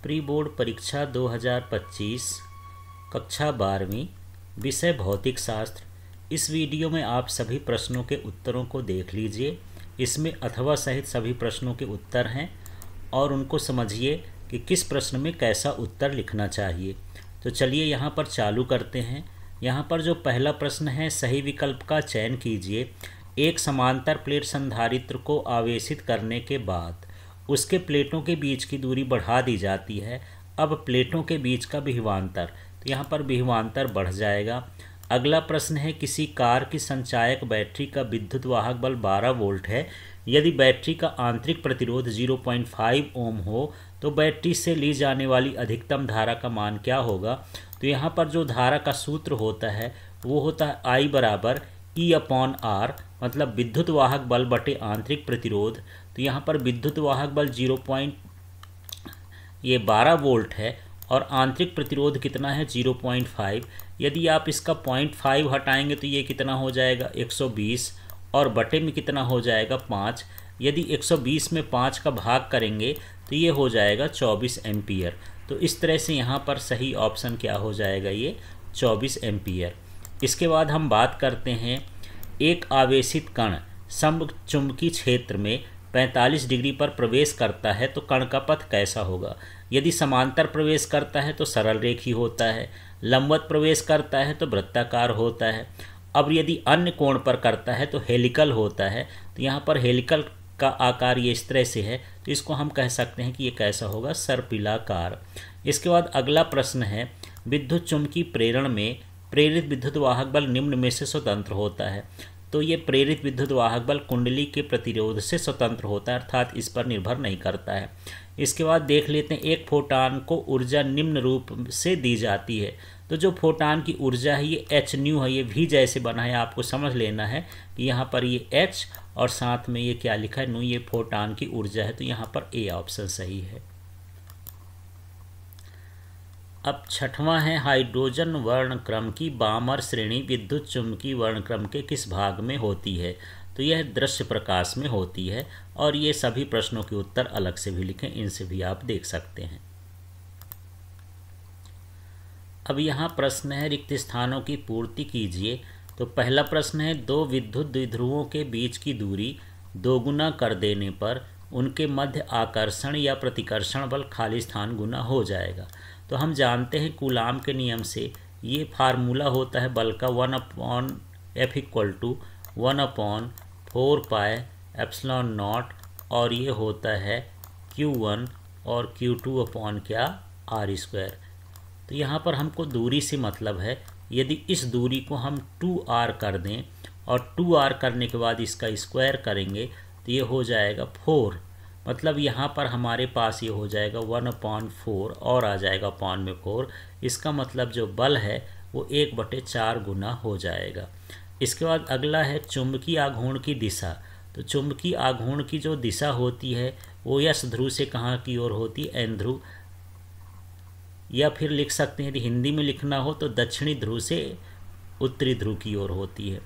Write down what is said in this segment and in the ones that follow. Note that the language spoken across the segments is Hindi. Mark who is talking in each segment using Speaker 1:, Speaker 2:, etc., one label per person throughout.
Speaker 1: प्री बोर्ड परीक्षा 2025 कक्षा 12वीं विषय भौतिक शास्त्र। इस वीडियो में आप सभी प्रश्नों के उत्तरों को देख लीजिए। इसमें अथवा सहित सभी प्रश्नों के उत्तर हैं और उनको समझिए कि किस प्रश्न में कैसा उत्तर लिखना चाहिए। तो चलिए यहाँ पर चालू करते हैं। यहाँ पर जो पहला प्रश्न है, सही विकल्प का चयन कीजिए। एक समांतर प्लेट संधारित्र को आवेशित करने के बाद उसके प्लेटों के बीच की दूरी बढ़ा दी जाती है। अब प्लेटों के बीच का विभवांतर, तो यहाँ पर विभवांतर बढ़ जाएगा। अगला प्रश्न है, किसी कार की संचायक बैटरी का विद्युत वाहक बल 12 वोल्ट है। यदि बैटरी का आंतरिक प्रतिरोध 0.5 ओम हो तो बैटरी से ली जाने वाली अधिकतम धारा का मान क्या होगा। तो यहाँ पर जो धारा का सूत्र होता है वो होता है I बराबर E/R, मतलब विद्युत वाहक बल बटे आंतरिक प्रतिरोध। तो यहाँ पर विद्युत वाहक बल 12 वोल्ट है और आंतरिक प्रतिरोध कितना है 0.5। यदि आप इसका 0.5 हटाएंगे तो ये कितना हो जाएगा 120 और बटे में कितना हो जाएगा 5। यदि 120 में 5 का भाग करेंगे तो ये हो जाएगा 24 एम्पियर। तो इस तरह से यहाँ पर सही ऑप्शन क्या हो जाएगा, ये 24 एम्पियर। इसके बाद हम बात करते हैं, एक आवेशित कण समचुंबकीय क्षेत्र में 45 डिग्री पर प्रवेश करता है तो कण का पथ कैसा होगा। यदि समांतर प्रवेश करता है तो सरल रेखी होता है, लंबवत प्रवेश करता है तो वृत्ताकार होता है। अब यदि अन्य कोण पर करता है तो हेलिकल होता है। तो यहाँ पर हेलिकल का आकार ये इस तरह से है, तो इसको हम कह सकते हैं कि ये कैसा होगा, सर्पिलाकार। इसके बाद अगला प्रश्न है, विद्युत चुम्बकीय प्रेरण में प्रेरित विद्युत वाहक बल निम्न में से स्वतंत्र होता है। तो ये प्रेरित विद्युत वाहक बल कुंडली के प्रतिरोध से स्वतंत्र होता है, अर्थात इस पर निर्भर नहीं करता है। इसके बाद देख लेते हैं, एक फोटान को ऊर्जा निम्न रूप से दी जाती है। तो जो फोटान की ऊर्जा है ये h न्यू है, ये v जैसे बना है, आपको समझ लेना है कि यहाँ पर ये h और साथ में ये क्या लिखा है न्यू, ये फोटान की ऊर्जा है। तो यहाँ पर ए ऑप्शन सही है। अब छठवां है, हाइड्रोजन वर्णक्रम की बामर श्रेणी विद्युत चुम्बकीय वर्णक्रम के किस भाग में होती है। तो यह दृश्य प्रकाश में होती है और ये सभी प्रश्नों के उत्तर अलग से भी लिखें, इनसे भी आप देख सकते हैं। अब यहाँ प्रश्न है, रिक्त स्थानों की पूर्ति कीजिए। तो पहला प्रश्न है, दो विद्युत द्विध्रुवों के बीच की दूरी दोगुना कर देने पर उनके मध्य आकर्षण या प्रतिकर्षण बल खाली स्थान गुना हो जाएगा। तो हम जानते हैं कूलाम के नियम से ये फार्मूला होता है बल का 1/F = 1/4πε0 और ये होता है Q1 और Q2 क्या R²। तो यहाँ पर हमको दूरी से मतलब है, यदि इस दूरी को हम 2R कर दें और 2R करने के बाद इसका स्क्वायर करेंगे तो ये हो जाएगा 4, मतलब यहाँ पर हमारे पास ये हो जाएगा 1/4 और आ जाएगा अपॉन में 4। इसका मतलब जो बल है वो 1/4 गुना हो जाएगा। इसके बाद अगला है, चुंबकीय आघूर्ण की दिशा। तो चुंबकीय आघूर्ण की जो दिशा होती है वो यस ध्रुव से कहाँ की ओर होती है, एन ध्रुव, या फिर लिख सकते हैं यदि हिंदी में लिखना हो तो दक्षिणी ध्रुव से उत्तरी ध्रुव की ओर होती है।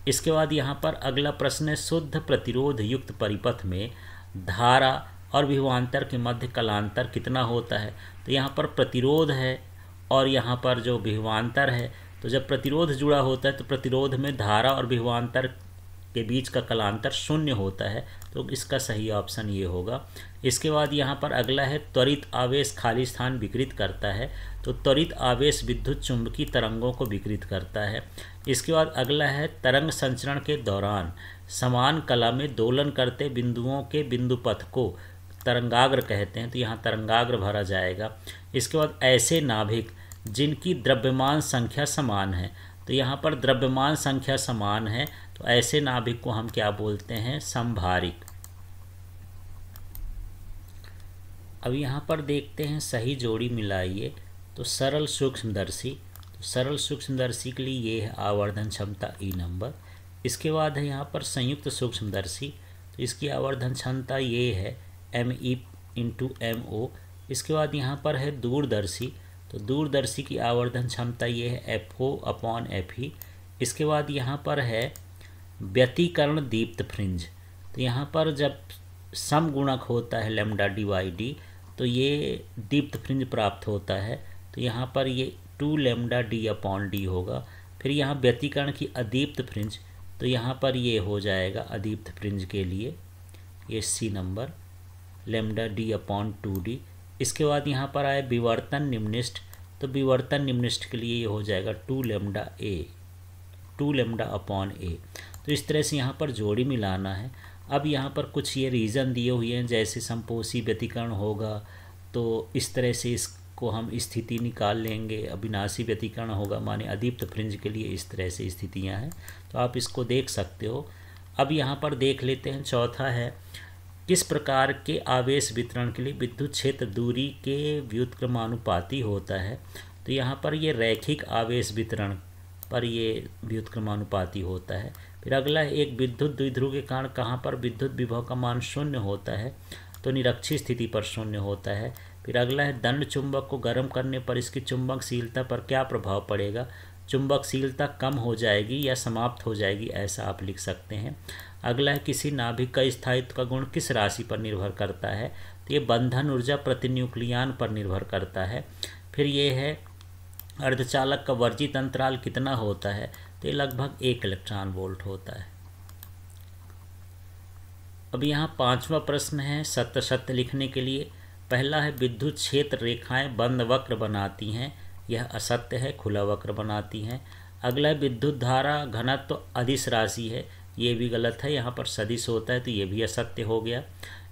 Speaker 1: इसके बाद यहाँ पर अगला प्रश्न है, शुद्ध प्रतिरोध युक्त परिपथ में धारा और विभवांतर के मध्य कलांतर कितना होता है। तो यहाँ पर प्रतिरोध है और यहाँ पर जो विभवांतर है, तो जब प्रतिरोध जुड़ा होता है तो प्रतिरोध में धारा और विभवांतर के बीच का कलांतर 0 होता है। तो इसका सही ऑप्शन ये होगा। इसके बाद यहाँ पर अगला है, त्वरित आवेश खाली स्थान विकृत करता है। तो त्वरित आवेश विद्युत चुम्बकीय तरंगों को विकृत करता है। इसके बाद अगला है, तरंग संचरण के दौरान समान कला में दोलन करते बिंदुओं के बिंदु पथ को तरंगाग्र कहते हैं। तो यहाँ तरंगाग्र भरा जाएगा। इसके बाद ऐसे नाभिक जिनकी द्रव्यमान संख्या समान है। तो यहाँ पर द्रव्यमान संख्या समान है तो ऐसे नाभिक को हम क्या बोलते हैं, समभारिक। अब यहाँ पर देखते हैं, सही जोड़ी मिलाइए। तो सरल सूक्ष्मदर्शी, तो सरल सूक्ष्मदर्शी के लिए ये है आवर्धन क्षमता ई नंबर। इसके बाद है यहाँ पर संयुक्त सूक्ष्मदर्शी, तो इसकी आवर्धन क्षमता ये है ME/MO। इसके बाद यहाँ पर है दूरदर्शी, तो दूरदर्शी की आवर्धन क्षमता ये है FO/FE। इसके बाद यहाँ पर है व्यतिकरण दीप्त फ्रिंज, तो यहाँ पर जब समगुणक होता है λ/d, तो ये दीप्त फ्रिंज प्राप्त होता है। तो यहाँ पर ये 2 लैम्डा डी अपॉन डी होगा। फिर यहाँ व्यतिकरण की अदीप्त फ्रिंज, तो यहाँ पर ये हो जाएगा अदीप्त फ्रिंज के लिए ये C number lambda D upon 2d। इसके बाद यहाँ पर आए विवर्तन निम्निष्ठ, तो विवर्तन निम्निष्ठ के लिए ये हो जाएगा 2 लैम्डा अपॉन ए। तो इस तरह से यहाँ पर जोड़ी मिलाना है। अब यहाँ पर कुछ ये रीज़न दिए हुए हैं, जैसे संपोषी व्यतिकरण होगा तो इस तरह से इसको हम स्थिति निकाल लेंगे, अविनाशी व्यतिकरण होगा माने अदीप्त फ्रिंज के लिए इस तरह से स्थितियाँ हैं, तो आप इसको देख सकते हो। अब यहाँ पर देख लेते हैं, चौथा है किस प्रकार के आवेश वितरण के लिए विद्युत क्षेत्र दूरी के व्युत्क्रमानुपाती होता है। तो यहाँ पर ये रैखिक आवेश वितरण पर ये व्युत्क्रमानुपाती होता है। फिर अगला है एक विद्युत द्विध्रुव के कारण कहाँ पर विद्युत विभव का मान शून्य होता है, तो निरक्षीय स्थिति पर शून्य होता है। फिर अगला है दंड चुंबक को गर्म करने पर इसकी चुंबकशीलता पर क्या प्रभाव पड़ेगा, चुंबकशीलता कम हो जाएगी या समाप्त हो जाएगी, ऐसा आप लिख सकते हैं। अगला है किसी नाभिक का स्थायित्व का गुण किस राशि पर निर्भर करता है, तो ये बंधन ऊर्जा प्रति न्यूक्लियन पर निर्भर करता है। फिर ये है अर्धचालक का वर्जित अंतराल कितना होता है, तो ये लगभग 1 इलेक्ट्रॉन वोल्ट होता है। अब यहाँ 5वां प्रश्न है सत्य सत्य लिखने के लिए। पहला है विद्युत क्षेत्र रेखाएं बंद वक्र बनाती हैं, यह असत्य है, खुला वक्र बनाती हैं। अगला है विद्युत धारा घनत्व अदिश राशि है, ये भी गलत है, यहाँ पर सदिश होता है तो ये भी असत्य हो गया।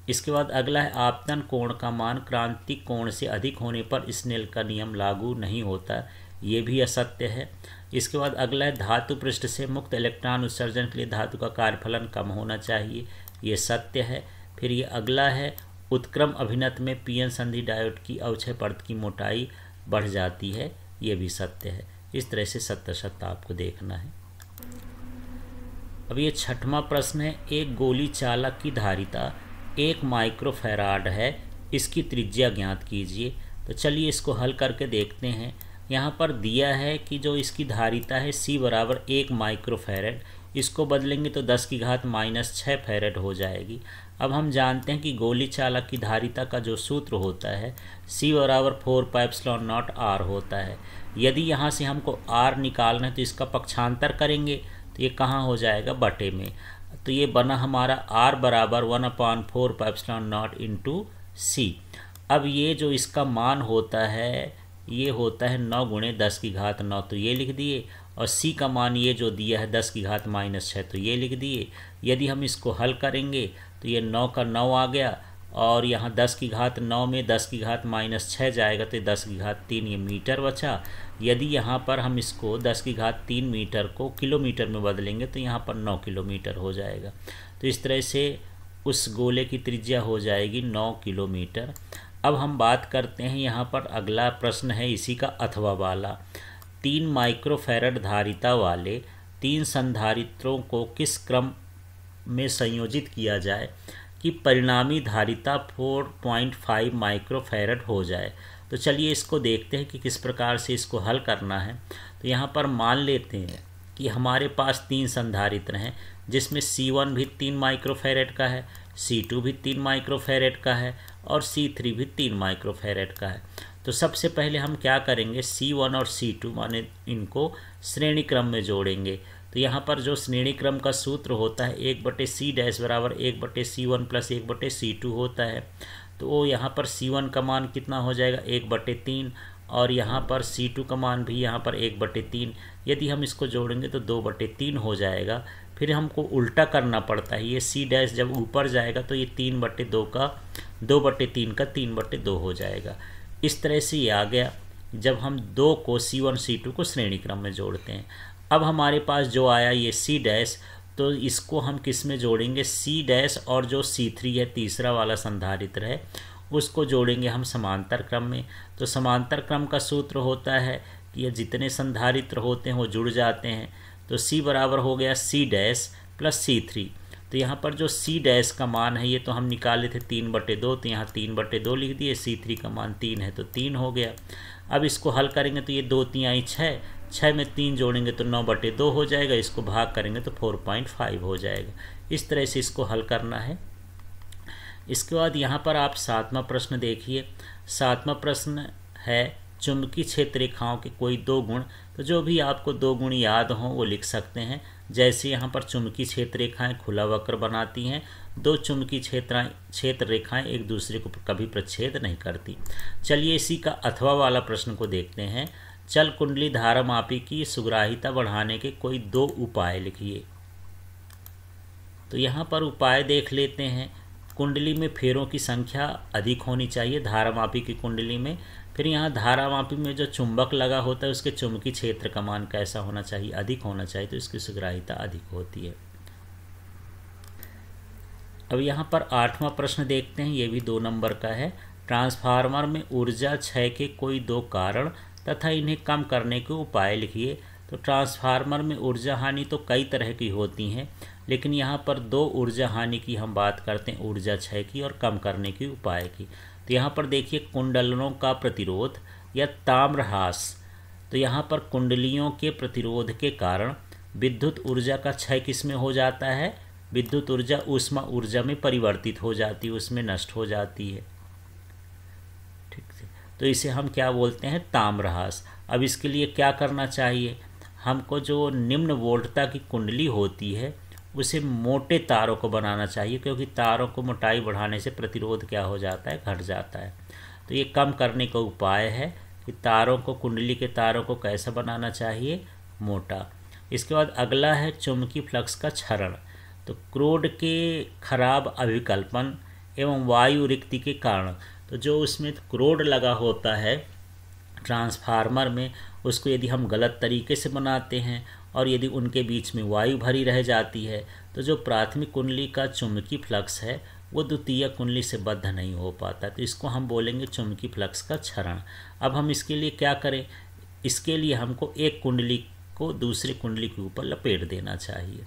Speaker 1: इसके बाद अगला है आपतन कोण का मान क्रांतिक कोण से अधिक होने पर स्नेल का नियम लागू नहीं होता, ये भी असत्य है। इसके बाद अगला है धातु पृष्ठ से मुक्त इलेक्ट्रॉन उत्सर्जन के लिए धातु का कार्यफलन कम होना चाहिए, ये सत्य है। फिर ये अगला है उत्क्रम अभिनत में पीएन संधि डायोड की अवक्षय परत की मोटाई बढ़ जाती है, ये भी सत्य है। इस तरह से सत्य सत्य आपको देखना है। अब ये 6वां प्रश्न है एक गोली चालक की धारिता 1 माइक्रोफैराड है, इसकी त्रिज्या ज्ञात कीजिए। तो चलिए इसको हल करके देखते हैं। यहाँ पर दिया है कि जो इसकी धारिता है C बराबर 1 माइक्रोफैराड, इसको बदलेंगे तो 10⁻⁻6 फैराड हो जाएगी। अब हम जानते हैं कि गोली चालक की धारिता का जो सूत्र होता है C बराबर 4πε0 r होता है। यदि यहाँ से हमको r निकालना है तो इसका पक्षांतर करेंगे तो ये कहाँ हो जाएगा, बटे में। तो ये बना हमारा r बराबर 1/4πε0 इंटू C। अब ये जो इसका मान होता है ये होता है 9 × 10⁹, तो ये लिख दिए, और C का मान ये जो दिया है 10⁻⁻6 तो ये लिख दिए। यदि हम इसको हल करेंगे तो ये 9 का 9 आ गया, और यहाँ 10⁹ में 10⁻⁻6 जाएगा तो 10⁻³ ये मीटर बचा। यदि यहाँ पर हम इसको 10⁻³ मीटर को किलोमीटर में बदलेंगे तो यहाँ पर 9 किलोमीटर हो जाएगा। तो इस तरह से उस गोले की त्रिज्या हो जाएगी 9 किलोमीटर। अब हम बात करते हैं, यहाँ पर अगला प्रश्न है इसी का अथवा वाला। 3 माइक्रोफैराड धारिता वाले 3 संधारित्रों को किस क्रम में संयोजित किया जाए कि परिणामी धारिता 4.5 माइक्रोफैराड हो जाए। तो चलिए इसको देखते हैं कि किस प्रकार से इसको हल करना है। तो यहाँ पर मान लेते हैं कि हमारे पास 3 संधारित्र हैं, जिसमें C1 भी 3 माइक्रोफैराड का है, C2 भी 3 माइक्रोफैराड का है और C3 भी 3 माइक्रोफैराड का है। तो सबसे पहले हम क्या करेंगे, C1 और C2 माने इनको श्रेणी क्रम में जोड़ेंगे। तो यहाँ पर जो श्रेणी क्रम का सूत्र होता है 1/C' बराबर 1/C1 प्लस 1/C2 होता है। तो वो यहाँ पर C1 का मान कितना हो जाएगा 1/3, और यहाँ पर C2 का मान भी यहाँ पर 1/3। यदि हम इसको जोड़ेंगे तो 2/3 हो जाएगा। फिर हमको उल्टा करना पड़ता है, ये C' जब ऊपर जाएगा तो ये 3/2 का 2/3 का 3/2 हो जाएगा। इस तरह से ये आ गया जब हम 2 को C1 C2 को श्रेणी क्रम में जोड़ते हैं। अब हमारे पास जो आया ये C', तो इसको हम किस में जोड़ेंगे, C' और जो C3 है तीसरा वाला संधारित्र है उसको जोड़ेंगे हम समांतर क्रम में। तो समांतर क्रम का सूत्र होता है कि ये जितने संधारित्र होते हैं वो जुड़ जाते हैं। तो C बराबर हो गया C' प्लस C3। तो यहाँ पर जो C' का मान है ये तो हम निकाले थे 3/2, तो यहाँ 3/2 लिख दिए। C3 का मान 3 है तो 3 हो गया। अब इसको हल करेंगे तो ये 2 3 6, 6 में 3 जोड़ेंगे तो 9/2 हो जाएगा, इसको भाग करेंगे तो 4.5 हो जाएगा। इस तरह से इसको हल करना है। इसके बाद यहाँ पर आप 7वां प्रश्न देखिए। 7वां प्रश्न है चुंबकीय क्षेत्र रेखाओं के कोई दो गुण। तो जो भी आपको दो गुण याद हों वो लिख सकते हैं। जैसे यहाँ पर चुंबकीय क्षेत्र रेखाएं खुला वक्र बनाती हैं, दो चुंबकीय क्षेत्र रेखाएं एक दूसरे को कभी प्रच्छेद नहीं करती। चलिए इसी का अथवा वाला प्रश्न को देखते हैं। चल कुंडली धारामापी की सुग्राहिता बढ़ाने के कोई दो उपाय लिखिए। तो यहाँ पर उपाय देख लेते हैं। कुंडली में फेरों की संख्या अधिक होनी चाहिए धारामापी की कुंडली में। फिर यहाँ धारामापी में जो चुंबक लगा होता है उसके चुंबकीय क्षेत्र का मान कैसा होना चाहिए, अधिक होना चाहिए, तो इसकी सुग्राहिता अधिक होती है। अब यहाँ पर 8वां प्रश्न देखते हैं, ये भी 2 नंबर का है। ट्रांसफार्मर में ऊर्जा क्षय के कोई दो कारण तथा इन्हें कम करने के उपाय लिखिए। तो ट्रांसफार्मर में ऊर्जा हानि तो कई तरह की होती हैं, लेकिन यहाँ पर दो ऊर्जा हानि की हम बात करते हैं, ऊर्जा क्षय की और कम करने के उपाय की। तो यहाँ पर देखिए कुंडलों का प्रतिरोध या ताम्रहास। तो यहाँ पर कुंडलियों के प्रतिरोध के कारण विद्युत ऊर्जा का क्षय किस में हो जाता है, विद्युत ऊर्जा ऊष्मा ऊर्जा में परिवर्तित हो जाती है, उसमें नष्ट हो जाती है। ठीक है, तो इसे हम क्या बोलते हैं, ताम्रहास। अब इसके लिए क्या करना चाहिए, हमको जो निम्न वोल्टता की कुंडली होती है उसे मोटे तारों को बनाना चाहिए, क्योंकि तारों को मोटाई बढ़ाने से प्रतिरोध क्या हो जाता है, घट जाता है। तो ये कम करने का उपाय है कि तारों को, कुंडली के तारों को कैसा बनाना चाहिए, मोटा। इसके बाद अगला है चुंबकीय फ्लक्स का क्षरण। तो क्रोड के खराब अभिकल्पन एवं वायु रिक्ति के कारण, तो जो उसमें क्रोड लगा होता है ट्रांसफार्मर में, उसको यदि हम गलत तरीके से बनाते हैं और यदि उनके बीच में वायु भरी रह जाती है, तो जो प्राथमिक कुंडली का चुंबकीय फ्लक्स है वो द्वितीय कुंडली से बद्ध नहीं हो पाता। तो इसको हम बोलेंगे चुंबकीय फ्लक्स का क्षरण। अब हम इसके लिए क्या करें, इसके लिए हमको एक कुंडली को दूसरी कुंडली के ऊपर लपेट देना चाहिए।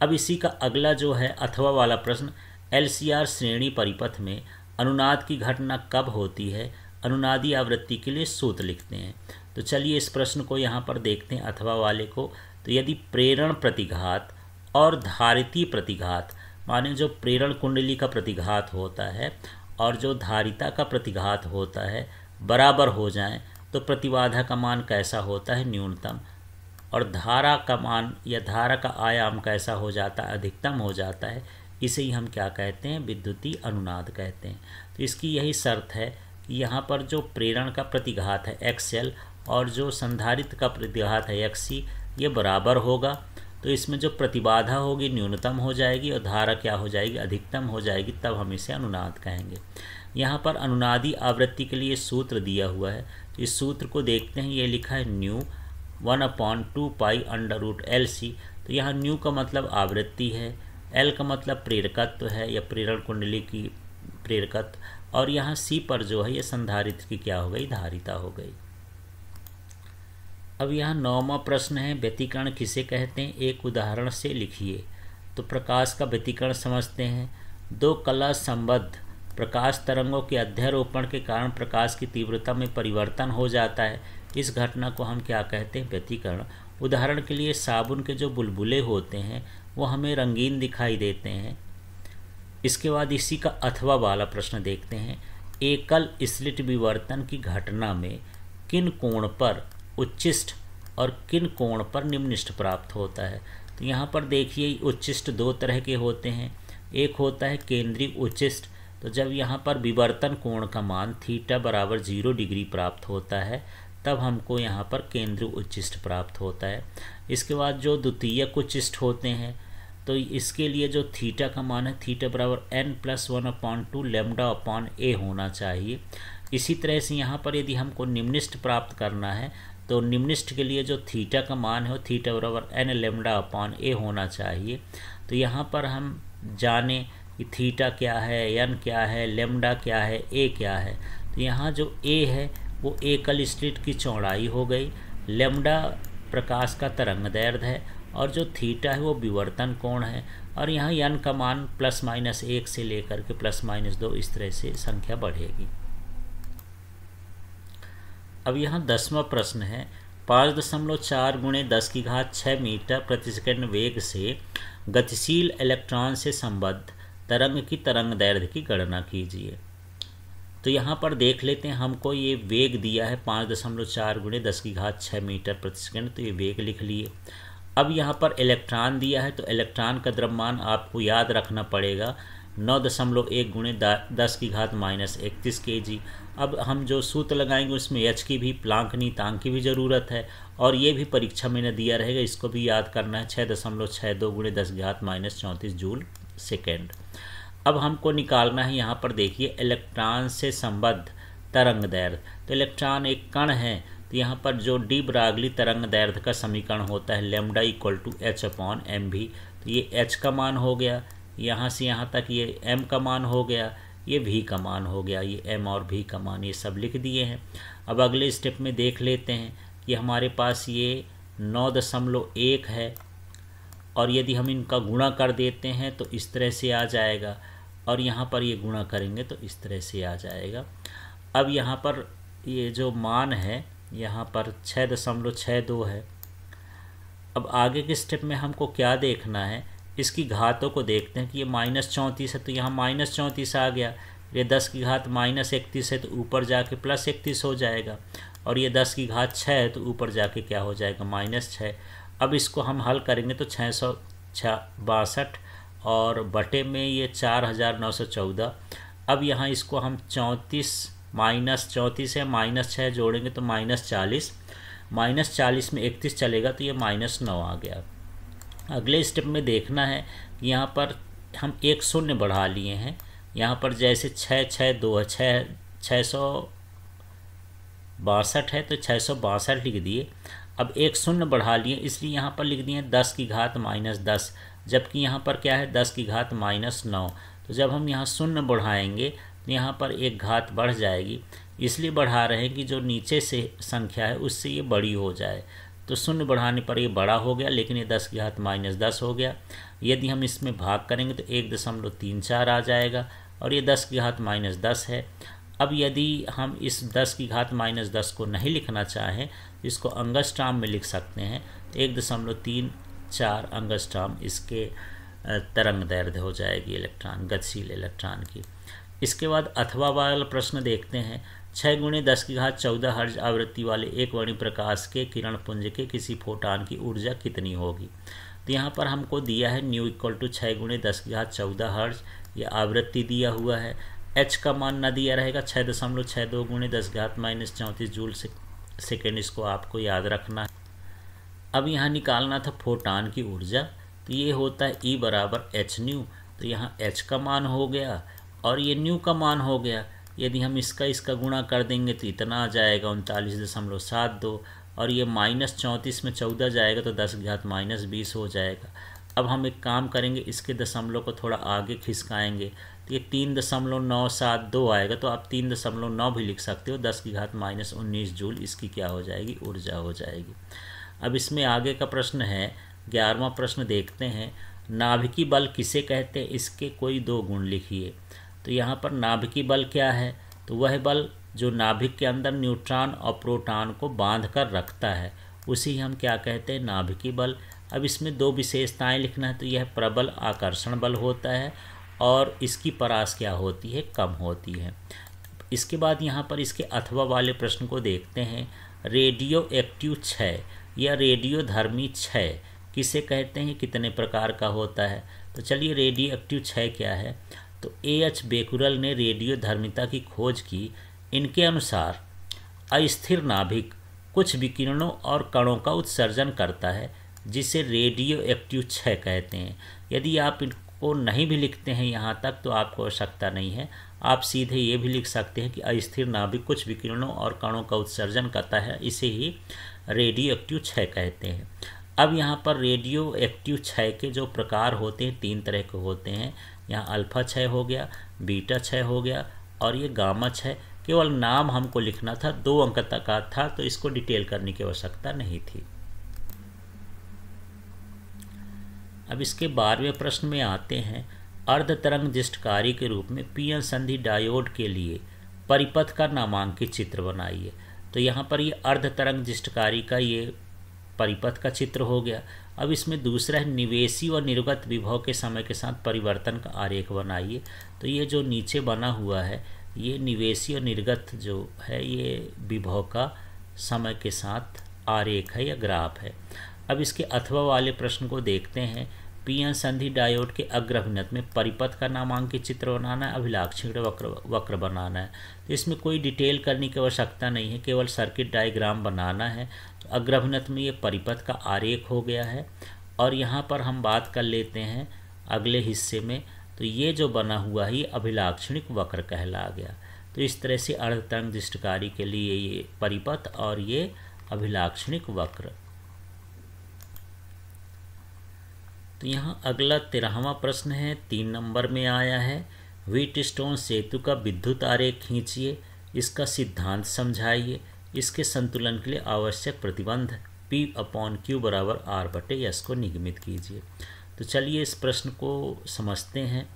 Speaker 1: अब इसी का अगला जो है अथवा वाला प्रश्न, LCR श्रेणी परिपथ में अनुनाद की घटना कब होती है, अनुनादी आवृत्ति के लिए सूत्र लिखते हैं। तो चलिए इस प्रश्न को यहाँ पर देखते हैं अथवा वाले को। तो यदि प्रेरण प्रतिघात और धारिती प्रतिघात, माने जो प्रेरण कुंडली का प्रतिघात होता है और जो धारिता का प्रतिघात होता है, बराबर हो जाएं, तो प्रतिबाधा का मान कैसा होता है, न्यूनतम, और धारा का मान या धारा का आयाम कैसा हो जाता है, अधिकतम हो जाता है। इसे ही हम क्या कहते हैं, विद्युतीय अनुनाद कहते हैं। तो इसकी यही शर्त है कि यहाँ पर जो प्रेरण का प्रतिघात है XL और जो संधारित्र का प्रतिघात है XC, ये बराबर होगा। तो इसमें जो प्रतिबाधा होगी न्यूनतम हो जाएगी और धारा क्या हो जाएगी, अधिकतम हो जाएगी, तब हम इसे अनुनाद कहेंगे। यहाँ पर अनुनादी आवृत्ति के लिए सूत्र दिया हुआ है, तो इस सूत्र को देखते हैं। ये लिखा है न्यू 1/2 पाई √LC। तो यहाँ न्यू का मतलब आवृत्ति है, L का मतलब प्रेरकत्व है या प्रेरण कुंडली की प्रेरकत्व, और यहाँ C पर जो है ये संधारित्र की क्या हो गई, धारिता हो गई। अब यहाँ 9वां प्रश्न है, व्यतिकरण किसे कहते हैं, एक उदाहरण से लिखिए। तो प्रकाश का व्यतिकरण समझते हैं। दो कला संबद्ध प्रकाश तरंगों के अध्यारोपण के कारण प्रकाश की तीव्रता में परिवर्तन हो जाता है, इस घटना को हम क्या कहते हैं, व्यतिकरण। उदाहरण के लिए साबुन के जो बुलबुले होते हैं वो हमें रंगीन दिखाई देते हैं। इसके बाद इसी का अथवा वाला प्रश्न देखते हैं। एकल स्लिट विवर्तन की घटना में किन कोण पर उच्चिष्ट और किन कोण पर निम्निष्ट प्राप्त होता है। तो यहाँ पर देखिए उच्चिष्ट दो तरह के होते हैं। एक होता है केंद्रीय उच्चिष्ट, तो जब यहाँ पर विवर्तन कोण का मान थीटा बराबर 0 डिग्री प्राप्त होता है, तब हमको यहाँ पर केंद्रीय उच्चिष्ट प्राप्त होता है। इसके बाद जो द्वितीयक उच्चिष्ट होते हैं, तो इसके लिए जो थीटा का मान है थीटा बराबर n+1/2 λ/a होना चाहिए। इसी तरह से यहाँ पर यदि हमको निम्निष्ट प्राप्त करना है, तो निम्निष्ट के लिए जो थीटा का मान है वो थीटा बराबर n λ/a होना चाहिए। तो यहाँ पर हम जाने कि थीटा क्या है, n क्या है, लेमडा क्या है, a क्या है। तो यहाँ जो a है वो एकल स्लिट की चौड़ाई हो गई, लेमडा प्रकाश का तरंग दैर्ध्य है, और जो थीटा है वो विवर्तन कोण है, और यहाँ n का मान +-1 से लेकर के +-2 इस तरह से संख्या बढ़ेगी। अब यहाँ 10वां प्रश्न है, 5.4 × 10⁶ मीटर प्रति सेकंड वेग से गतिशील इलेक्ट्रॉन से संबद्ध तरंग की तरंग दैर्ध्य की गणना कीजिए। तो यहाँ पर देख लेते हैं, हमको ये वेग दिया है 5.4 × 10⁶ मीटर प्रति सेकंड, तो ये वेग लिख लिए। अब यहाँ पर इलेक्ट्रॉन दिया है, तो इलेक्ट्रॉन का द्रव्यमान आपको याद रखना पड़ेगा 9.1 × 10⁻31 kg। अब हम जो सूत्र लगाएंगे उसमें एच की भी, प्लांक नीयतांक की भी ज़रूरत है, और ये भी परीक्षा में न दिया रहेगा, इसको भी याद करना है 6.62 × 10⁻34 जूल सेकेंड। अब हमको निकालना है, यहाँ पर देखिए इलेक्ट्रॉन से संबद्ध तरंग दैर्ध्य। तो इलेक्ट्रॉन एक कण है, तो यहाँ पर जो डी ब्रागली तरंग दैर्ध्य का समीकरण होता है लैम्ब्डा = h/mv। तो ये h का मान हो गया, यहाँ से यहाँ तक ये m का मान हो गया, ये v का मान हो गया, ये m और v का मान ये सब लिख दिए हैं। अब अगले स्टेप में देख लेते हैं कि हमारे पास ये 9.1 है, और यदि हम इनका गुणा कर देते हैं तो इस तरह से आ जाएगा, और यहाँ पर ये गुणा करेंगे तो इस तरह से आ जाएगा। अब यहाँ पर ये जो मान है यहाँ पर 6.62 है। अब आगे के स्टेप में हमको क्या देखना है, इसकी घातों को देखते हैं कि ये -34 है, तो यहाँ -34 आ गया। ये 10⁻−31 है, तो ऊपर जाके +31 हो जाएगा, और ये 10⁻6 है, तो ऊपर जाके क्या हो जाएगा -6। अब इसको हम हल करेंगे तो 662 और बटे में ये 4914। अब यहाँ इसको हम 34 है -6 जोड़ेंगे तो -40, -40 में 31 चलेगा तो ये -9 आ गया। अगले स्टेप में देखना है कि यहाँ पर हम एक शून्य बढ़ा लिए हैं, यहाँ पर जैसे 662 है, 662 है तो 662 लिख दिए। अब एक शून्य बढ़ा लिए, इसलिए यहाँ पर लिख दिए 10⁻−10, जबकि यहाँ पर क्या है 10⁻−9। तो जब हम यहाँ शून्य बढ़ाएंगे तो यहाँ पर एक घात बढ़ जाएगी, इसलिए बढ़ा रहे हैं कि जो नीचे से संख्या है उससे ये बड़ी हो जाए। तो शून्य बढ़ाने पर ये बड़ा हो गया, लेकिन ये 10⁻−10 हो गया। यदि हम इसमें भाग करेंगे तो 1.34 आ जाएगा, और ये 10⁻−10 है। अब यदि हम इस 10⁻−10 को नहीं लिखना चाहें, इसको अंगस्ट्राम में लिख सकते हैं, 1.34 अंगस्ट्राम इसके तरंग दैर्ध्य हो जाएगी इलेक्ट्रॉन, गतिशील इलेक्ट्रॉन की। इसके बाद अथवा वाला प्रश्न देखते हैं। 6 × 10⁻14 हर्ट्ज आवृत्ति वाले एक वर्णी प्रकाश के किरण पुंज के किसी फोटान की ऊर्जा कितनी होगी। तो यहाँ पर हमको दिया है न्यू = 6 × 10⁻14 हर्ट्ज, ये आवृत्ति दिया हुआ है। h का मान न दिया रहेगा, 6.62 × 10⁻−34 जूल सेकेंड, इसको आपको याद रखना है। अब यहाँ निकालना था फोटान की ऊर्जा, तो ये होता है E = hν। तो यहाँ h का मान हो गया और ये न्यू का मान हो गया। यदि हम इसका गुणा कर देंगे तो इतना आ जाएगा 39.72, और ये -34 में 14 जाएगा तो 10⁻−20 हो जाएगा। अब हम एक काम करेंगे, इसके दशमलव को थोड़ा आगे खिसकाएंगे तो ये 3.972 आएगा, तो आप 3.9 भी लिख सकते हो। 10⁻−19 जूल इसकी क्या हो जाएगी, ऊर्जा हो जाएगी। अब इसमें आगे का प्रश्न है, 11वां प्रश्न देखते हैं। नाभिकीय बल किसे कहते हैं, इसके कोई 2 गुण लिखिए। तो यहाँ पर नाभिकीय बल क्या है, तो वह बल जो नाभिक के अंदर न्यूट्रॉन और प्रोटॉन को बांध कर रखता है, उसी हम क्या कहते हैं, नाभिकीय बल। अब इसमें 2 विशेषताएं लिखना है, तो यह प्रबल आकर्षण बल होता है और इसकी परास क्या होती है, कम होती है। इसके बाद यहाँ पर इसके अथवा वाले प्रश्न को देखते हैं। रेडियो एक्टिव क्षय या रेडियोधर्मी क्षय किसे कहते हैं, कितने प्रकार का होता है। तो चलिए रेडियो एक्टिव क्षय क्या है। तो A.H. बेकुरल ने रेडियो धर्मिता की खोज की। इनके अनुसार अस्थिर नाभिक कुछ विकिरणों और कणों का उत्सर्जन करता है, जिसे रेडियो एक्टिव क्षय कहते हैं। यदि आप इनको नहीं भी लिखते हैं यहाँ तक तो आपको आवश्यकता नहीं है, आप सीधे ये भी लिख सकते हैं कि अस्थिर नाभिक कुछ विकिरणों और कणों का उत्सर्जन करता है, इसे ही रेडियो एक्टिव क्षय कहते हैं। अब यहाँ पर रेडियो एक्टिव क्षय के जो प्रकार होते हैं 3 तरह के होते हैं। यहाँ अल्फा क्षय हो गया, बीटा क्षय हो गया और ये गामा क्षय। केवल नाम हमको लिखना था, 2 अंक तक का था, तो इसको डिटेल करने की आवश्यकता नहीं थी। अब इसके 12वें प्रश्न में आते हैं। अर्ध तरंग जिष्टकारी के रूप में पीएन संधि डायोड के लिए परिपथ का नामांकित चित्र बनाइए। तो यहाँ पर ये अर्ध तरंग जिष्टकारी का ये परिपथ का चित्र हो गया। अब इसमें दूसरा है निवेशी और निर्गत विभव के समय के साथ परिवर्तन का आरेख बनाइए। तो ये जो नीचे बना हुआ है ये निवेशी और निर्गत जो है ये विभव का समय के साथ आरेख है या ग्राफ है। अब इसके अथवा वाले प्रश्न को देखते हैं। पीएन संधि डायोड के अग्रभिन्नत में परिपथ का नामांकित चित्र बनाना है, अभिलाक्षणिक वक्र बनाना है। तो इसमें कोई डिटेल करने की आवश्यकता नहीं है, केवल सर्किट डायग्राम बनाना है। तो अग्रभिन्नत में ये परिपथ का आरेख हो गया है। और यहाँ पर हम बात कर लेते हैं अगले हिस्से में। तो ये जो बना हुआ है ये अभिलाक्षणिक वक्र कहला गया। तो इस तरह से अर्धतरंग दृष्टिकारी के लिए ये परिपथ और ये अभिलाक्षणिक वक्र। तो यहाँ अगला 13वां प्रश्न है, 3 नंबर में आया है। व्हीटस्टोन सेतु का विद्युत आरेख खींचिए, इसका सिद्धांत समझाइए, इसके संतुलन के लिए आवश्यक प्रतिबंध P/Q बराबर R/S को निगमित कीजिए। तो चलिए इस प्रश्न को समझते हैं।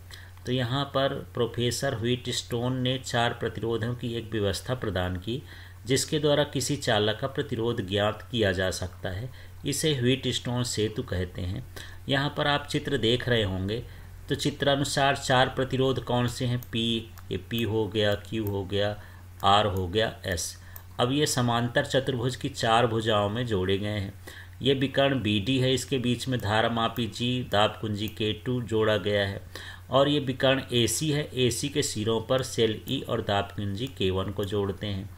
Speaker 1: तो यहाँ पर प्रोफेसर व्हीटस्टोन ने 4 प्रतिरोधों की एक व्यवस्था प्रदान की जिसके द्वारा किसी चालक का प्रतिरोध ज्ञात किया जा सकता है। इसे व्हीटस्टोन सेतु कहते हैं। यहाँ पर आप चित्र देख रहे होंगे। तो चित्रानुसार 4 प्रतिरोध कौन से हैं? ये P हो गया, Q हो गया, R हो गया, S। अब ये समांतर चतुर्भुज की 4 भुजाओं में जोड़े गए हैं। ये विकर्ण BD है, इसके बीच में धारामापी G, दाब कुंजी K2 जोड़ा गया है। और ये विकर्ण AC है, AC के सिरों पर सेल E और दाब कुंजी K1 को जोड़ते हैं।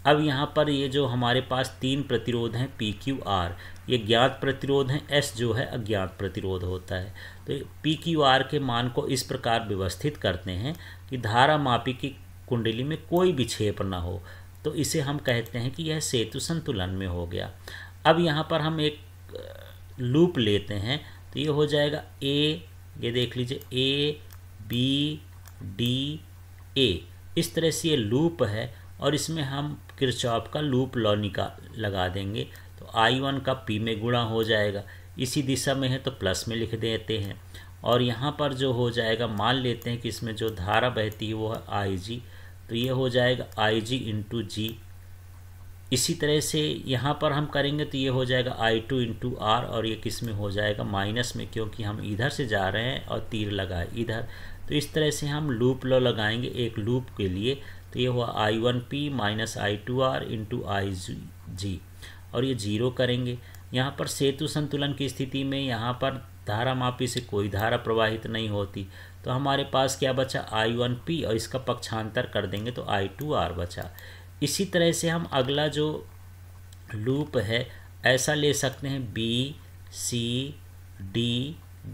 Speaker 1: अब यहाँ पर ये जो हमारे पास 3 प्रतिरोध हैं PQR, ये ज्ञात प्रतिरोध हैं, S जो है अज्ञात प्रतिरोध होता है। तो PQR के मान को इस प्रकार व्यवस्थित करते हैं कि धारामापी की कुंडली में कोई विक्षेप न हो। तो इसे हम कहते हैं कि यह सेतु संतुलन में हो गया। अब यहाँ पर हम एक लूप लेते हैं। तो ये हो जाएगा ये देख लीजिए ABDA, इस तरह से ये लूप है। और इसमें हम किरचॉफ का लूप लॉ लगा देंगे। तो I1 का P में गुणा हो जाएगा, इसी दिशा में है तो प्लस में लिख देते हैं। और यहाँ पर जो हो जाएगा, मान लेते हैं कि इसमें जो धारा बहती है वो है IG। तो ये हो जाएगा IG इंटू G। इसी तरह से यहाँ पर हम करेंगे तो ये हो जाएगा I2 इंटू R। और ये किस में हो जाएगा? माइनस में, क्योंकि हम इधर से जा रहे हैं और तीर लगाए इधर। तो इस तरह से हम लूप लॉ लगाएंगे एक लूप के लिए। तो ये हुआ I1P minus I2R into IG। और ये 0 करेंगे। यहाँ पर सेतु संतुलन की स्थिति में यहाँ पर धारामापी से कोई धारा प्रवाहित नहीं होती। तो हमारे पास क्या बचा? I1P, और इसका पक्षांतर कर देंगे तो I2R बचा। इसी तरह से हम अगला जो लूप है ऐसा ले सकते हैं BCDB,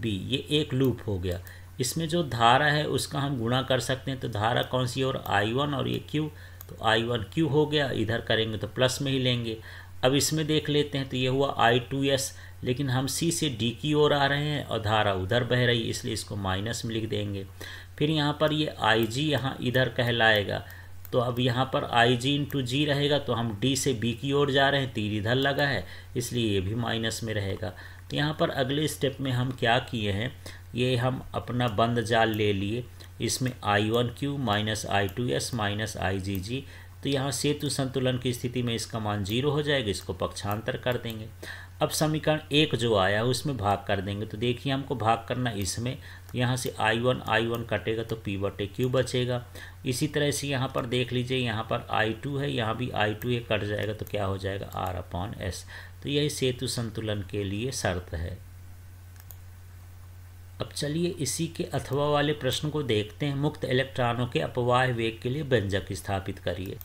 Speaker 1: ये एक लूप हो गया। इसमें जो धारा है उसका हम गुणा कर सकते हैं। तो धारा कौन सी? और I1 और ये Q। तो I1Q हो गया, इधर करेंगे तो प्लस में ही लेंगे। अब इसमें देख लेते हैं। तो ये हुआ I2S, लेकिन हम C से D की ओर आ रहे हैं और धारा उधर बह रही है, इसलिए इसको माइनस में लिख देंगे। फिर यहाँ पर ये IG यहाँ इधर कहलाएगा। तो अब यहाँ पर IG इंटू G रहेगा। तो हम D से B की ओर जा रहे हैं, तीर इधर लगा है, इसलिए ये भी माइनस में रहेगा। तो यहाँ पर अगले स्टेप में हम क्या किए हैं, ये हम अपना बंद जाल ले लिए। इसमें I1Q minus I2S minus IGG। तो यहाँ सेतु संतुलन की स्थिति में इसका मान 0 हो जाएगा, इसको पक्षांतर कर देंगे। अब समीकरण 1 जो आया है उसमें भाग कर देंगे। तो देखिए हमको भाग करना इसमें। तो यहाँ से I1 कटेगा तो P/Q बचेगा। इसी तरह से यहाँ पर देख लीजिए, यहाँ पर I2 है, यहाँ भी I2 ये कट जाएगा तो क्या हो जाएगा? R/S। तो यही सेतु संतुलन के लिए शर्त है। अब चलिए इसी के अथवा वाले प्रश्न को देखते हैं। मुक्त इलेक्ट्रॉनों के अपवाह वेग के लिए व्यंजक स्थापित करिए।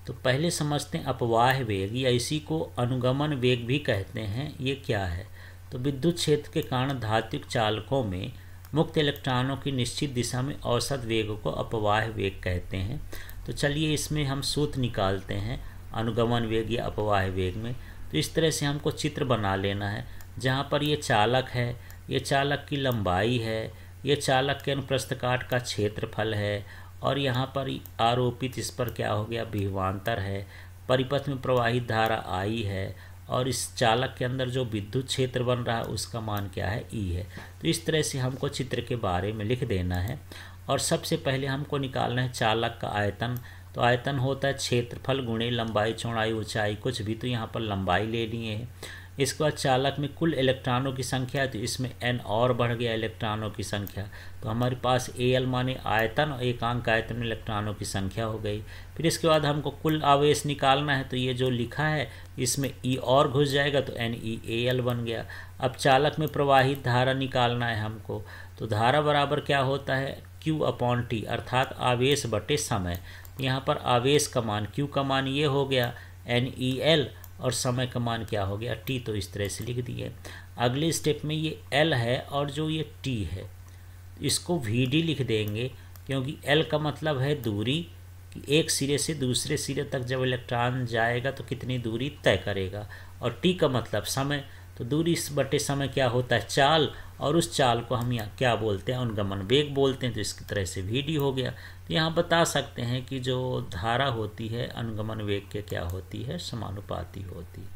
Speaker 1: तो पहले समझते हैं अपवाह वेग, या इसी को अनुगमन वेग भी कहते हैं, ये क्या है। तो विद्युत क्षेत्र के कारण धात्विक चालकों में मुक्त इलेक्ट्रॉनों की निश्चित दिशा में औसत वेग को अपवाह वेग कहते हैं। तो चलिए इसमें हम सूत्र निकालते हैं अनुगमन वेग या अपवाह वेग में। तो इस तरह से हमको चित्र बना लेना है, जहाँ पर ये चालक है, ये चालक की लंबाई है, ये चालक के अनुप्रस्थ काट का क्षेत्रफल है, और यहाँ पर आरोपित इस पर क्या हो गया? विभवांतर है। परिपथ में प्रवाहित धारा I है, और इस चालक के अंदर जो विद्युत क्षेत्र बन रहा है उसका मान क्या है? E है। तो इस तरह से हमको चित्र के बारे में लिख देना है। और सबसे पहले हमको निकालना है चालक का आयतन। तो आयतन होता है क्षेत्रफल गुणे लंबाई चौड़ाई ऊंचाई, कुछ भी, तो यहाँ पर लंबाई ले लिए है। इसके बाद चालक में कुल इलेक्ट्रॉनों की संख्या है, तो इसमें n और बढ़ गया इलेक्ट्रॉनों की संख्या, तो हमारे पास Al माने आयतन और एकांक आयतन में इलेक्ट्रॉनों की संख्या हो गई। फिर इसके बाद हमको कुल आवेश निकालना है, तो ये जो लिखा है इसमें E और घुस जाएगा तो NeAl बन गया। अब चालक में प्रवाहित धारा निकालना है हमको, तो धारा बराबर क्या होता है Q/T, अर्थात आवेश बटे समय। यहाँ पर आवेश का मान Q का मान ये हो गया NeL और समय का मान क्या हो गया T, तो इस तरह से लिख दिए। अगले स्टेप में ये L है और जो ये T है इसको Vd लिख देंगे, क्योंकि L का मतलब है दूरी, कि एक सिरे से दूसरे सिरे तक जब इलेक्ट्रॉन जाएगा तो कितनी दूरी तय करेगा, और T का मतलब समय, तो दूरी बटे समय क्या होता है चाल, और उस चाल को हम यहाँ क्या बोलते हैं अनुगमन वेग बोलते हैं, तो इसकी तरह से Vd हो गया। तो यहाँ बता सकते हैं कि जो धारा होती है अनुगमन वेग के क्या होती है समानुपाती होती है।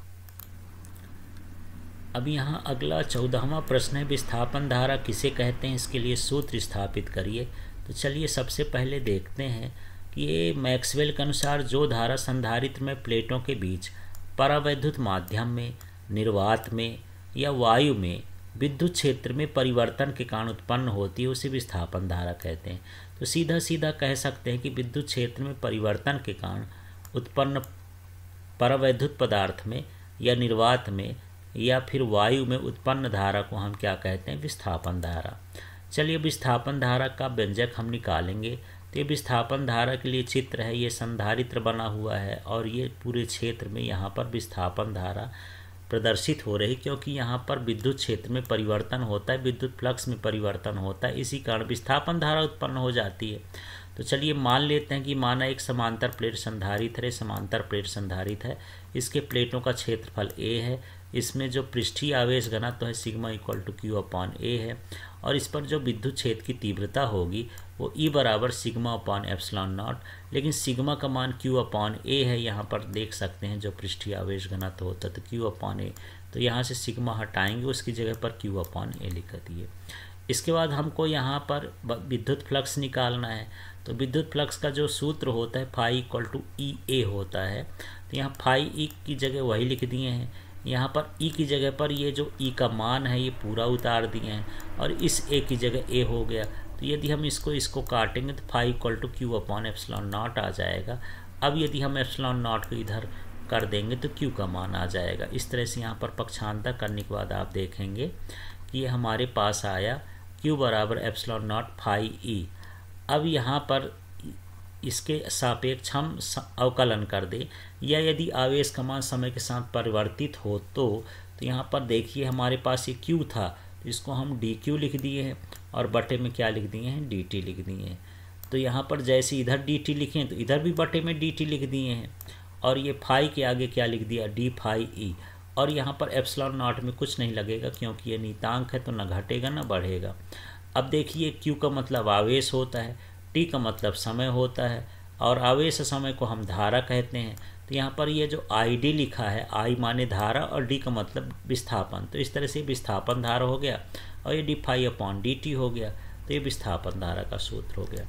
Speaker 1: अब यहाँ अगला 14वां प्रश्न है, विस्थापन धारा किसे कहते हैं, इसके लिए सूत्र स्थापित करिए। तो चलिए सबसे पहले देखते हैं कि ये मैक्सवेल के अनुसार जो धारा संधारित्र में प्लेटों के बीच परावैद्युत माध्यम में, निर्वात में या वायु में विद्युत क्षेत्र में परिवर्तन के कारण उत्पन्न होती है उसे विस्थापन धारा कहते हैं। तो सीधा सीधा कह सकते हैं कि विद्युत क्षेत्र में परिवर्तन के कारण उत्पन्न परावैद्युत पदार्थ में या निर्वात में या फिर वायु में उत्पन्न धारा को हम क्या कहते हैं विस्थापन धारा। चलिए विस्थापन धारा का व्यंजक हम निकालेंगे। तो ये विस्थापन धारा के लिए चित्र है, ये संधारित्र बना हुआ है और ये पूरे क्षेत्र में यहाँ पर विस्थापन धारा प्रदर्शित हो रही, क्योंकि यहाँ पर विद्युत क्षेत्र में परिवर्तन होता है, विद्युत फ्लक्स में परिवर्तन होता है, इसी कारण विस्थापन धारा उत्पन्न हो जाती है। तो चलिए मान लेते हैं कि माना एक समांतर प्लेट संधारित्र है, समांतर प्लेट संधारित्र है, इसके प्लेटों का क्षेत्रफल A है, इसमें जो पृष्ठीय आवेश घनत्व है सिग्मा इक्वल टू Q/A है, और इस पर जो विद्युत क्षेत्र की तीव्रता होगी वो E बराबर σ/ε0, लेकिन सिग्मा का मान Q/A है, यहाँ पर देख सकते हैं जो पृष्ठीय आवेश घनत्व होता है तो Q/A, तो यहाँ से सिग्मा हटाएंगे, उसकी जगह पर Q/A लिख दिए। इसके बाद हमको यहाँ पर विद्युत फ्लक्स निकालना है, तो विद्युत फ्लक्स का जो सूत्र होता है फाई इक्वल टू EA होता है, तो यहाँ फाई E की जगह वही लिख दिए हैं, यहाँ पर E की जगह पर ये जो E का मान है ये पूरा उतार दिए हैं और इस A की जगह A हो गया। तो यदि हम इसको काटेंगे तो फाई इक्वल टू Q/ε0 आ जाएगा। अब यदि हम ε0 को इधर कर देंगे तो Q का मान आ जाएगा। इस तरह से यहाँ पर पक्षांतर करने के बाद आप देखेंगे कि ये हमारे पास आया Q बराबर ε0 फाई E। अब यहाँ पर इसके सापेक्ष हम अवकलन कर दें, या यदि आवेश का मान समय के साथ परिवर्तित हो तो यहाँ पर देखिए हमारे पास ये Q था, तो इसको हम dQ लिख दिए हैं और बटे में क्या लिख दिए हैं dt लिख दिए हैं। तो यहाँ पर जैसे इधर dt लिखें तो इधर भी बटे में dt लिख दिए हैं, और ये फाई के आगे क्या लिख दिया d फाई E, और यहाँ पर ε0 में कुछ नहीं लगेगा क्योंकि ये नियतांक है तो न घटेगा न बढ़ेगा। अब देखिए Q का मतलब आवेश होता है, T का मतलब समय होता है, और आवेश समय को हम धारा कहते हैं। तो यहाँ पर ये जो ID लिखा है, I माने धारा और D का मतलब विस्थापन, तो इस तरह से विस्थापन धारा हो गया और ये d∅/dt हो गया, तो ये विस्थापन धारा का सूत्र हो गया।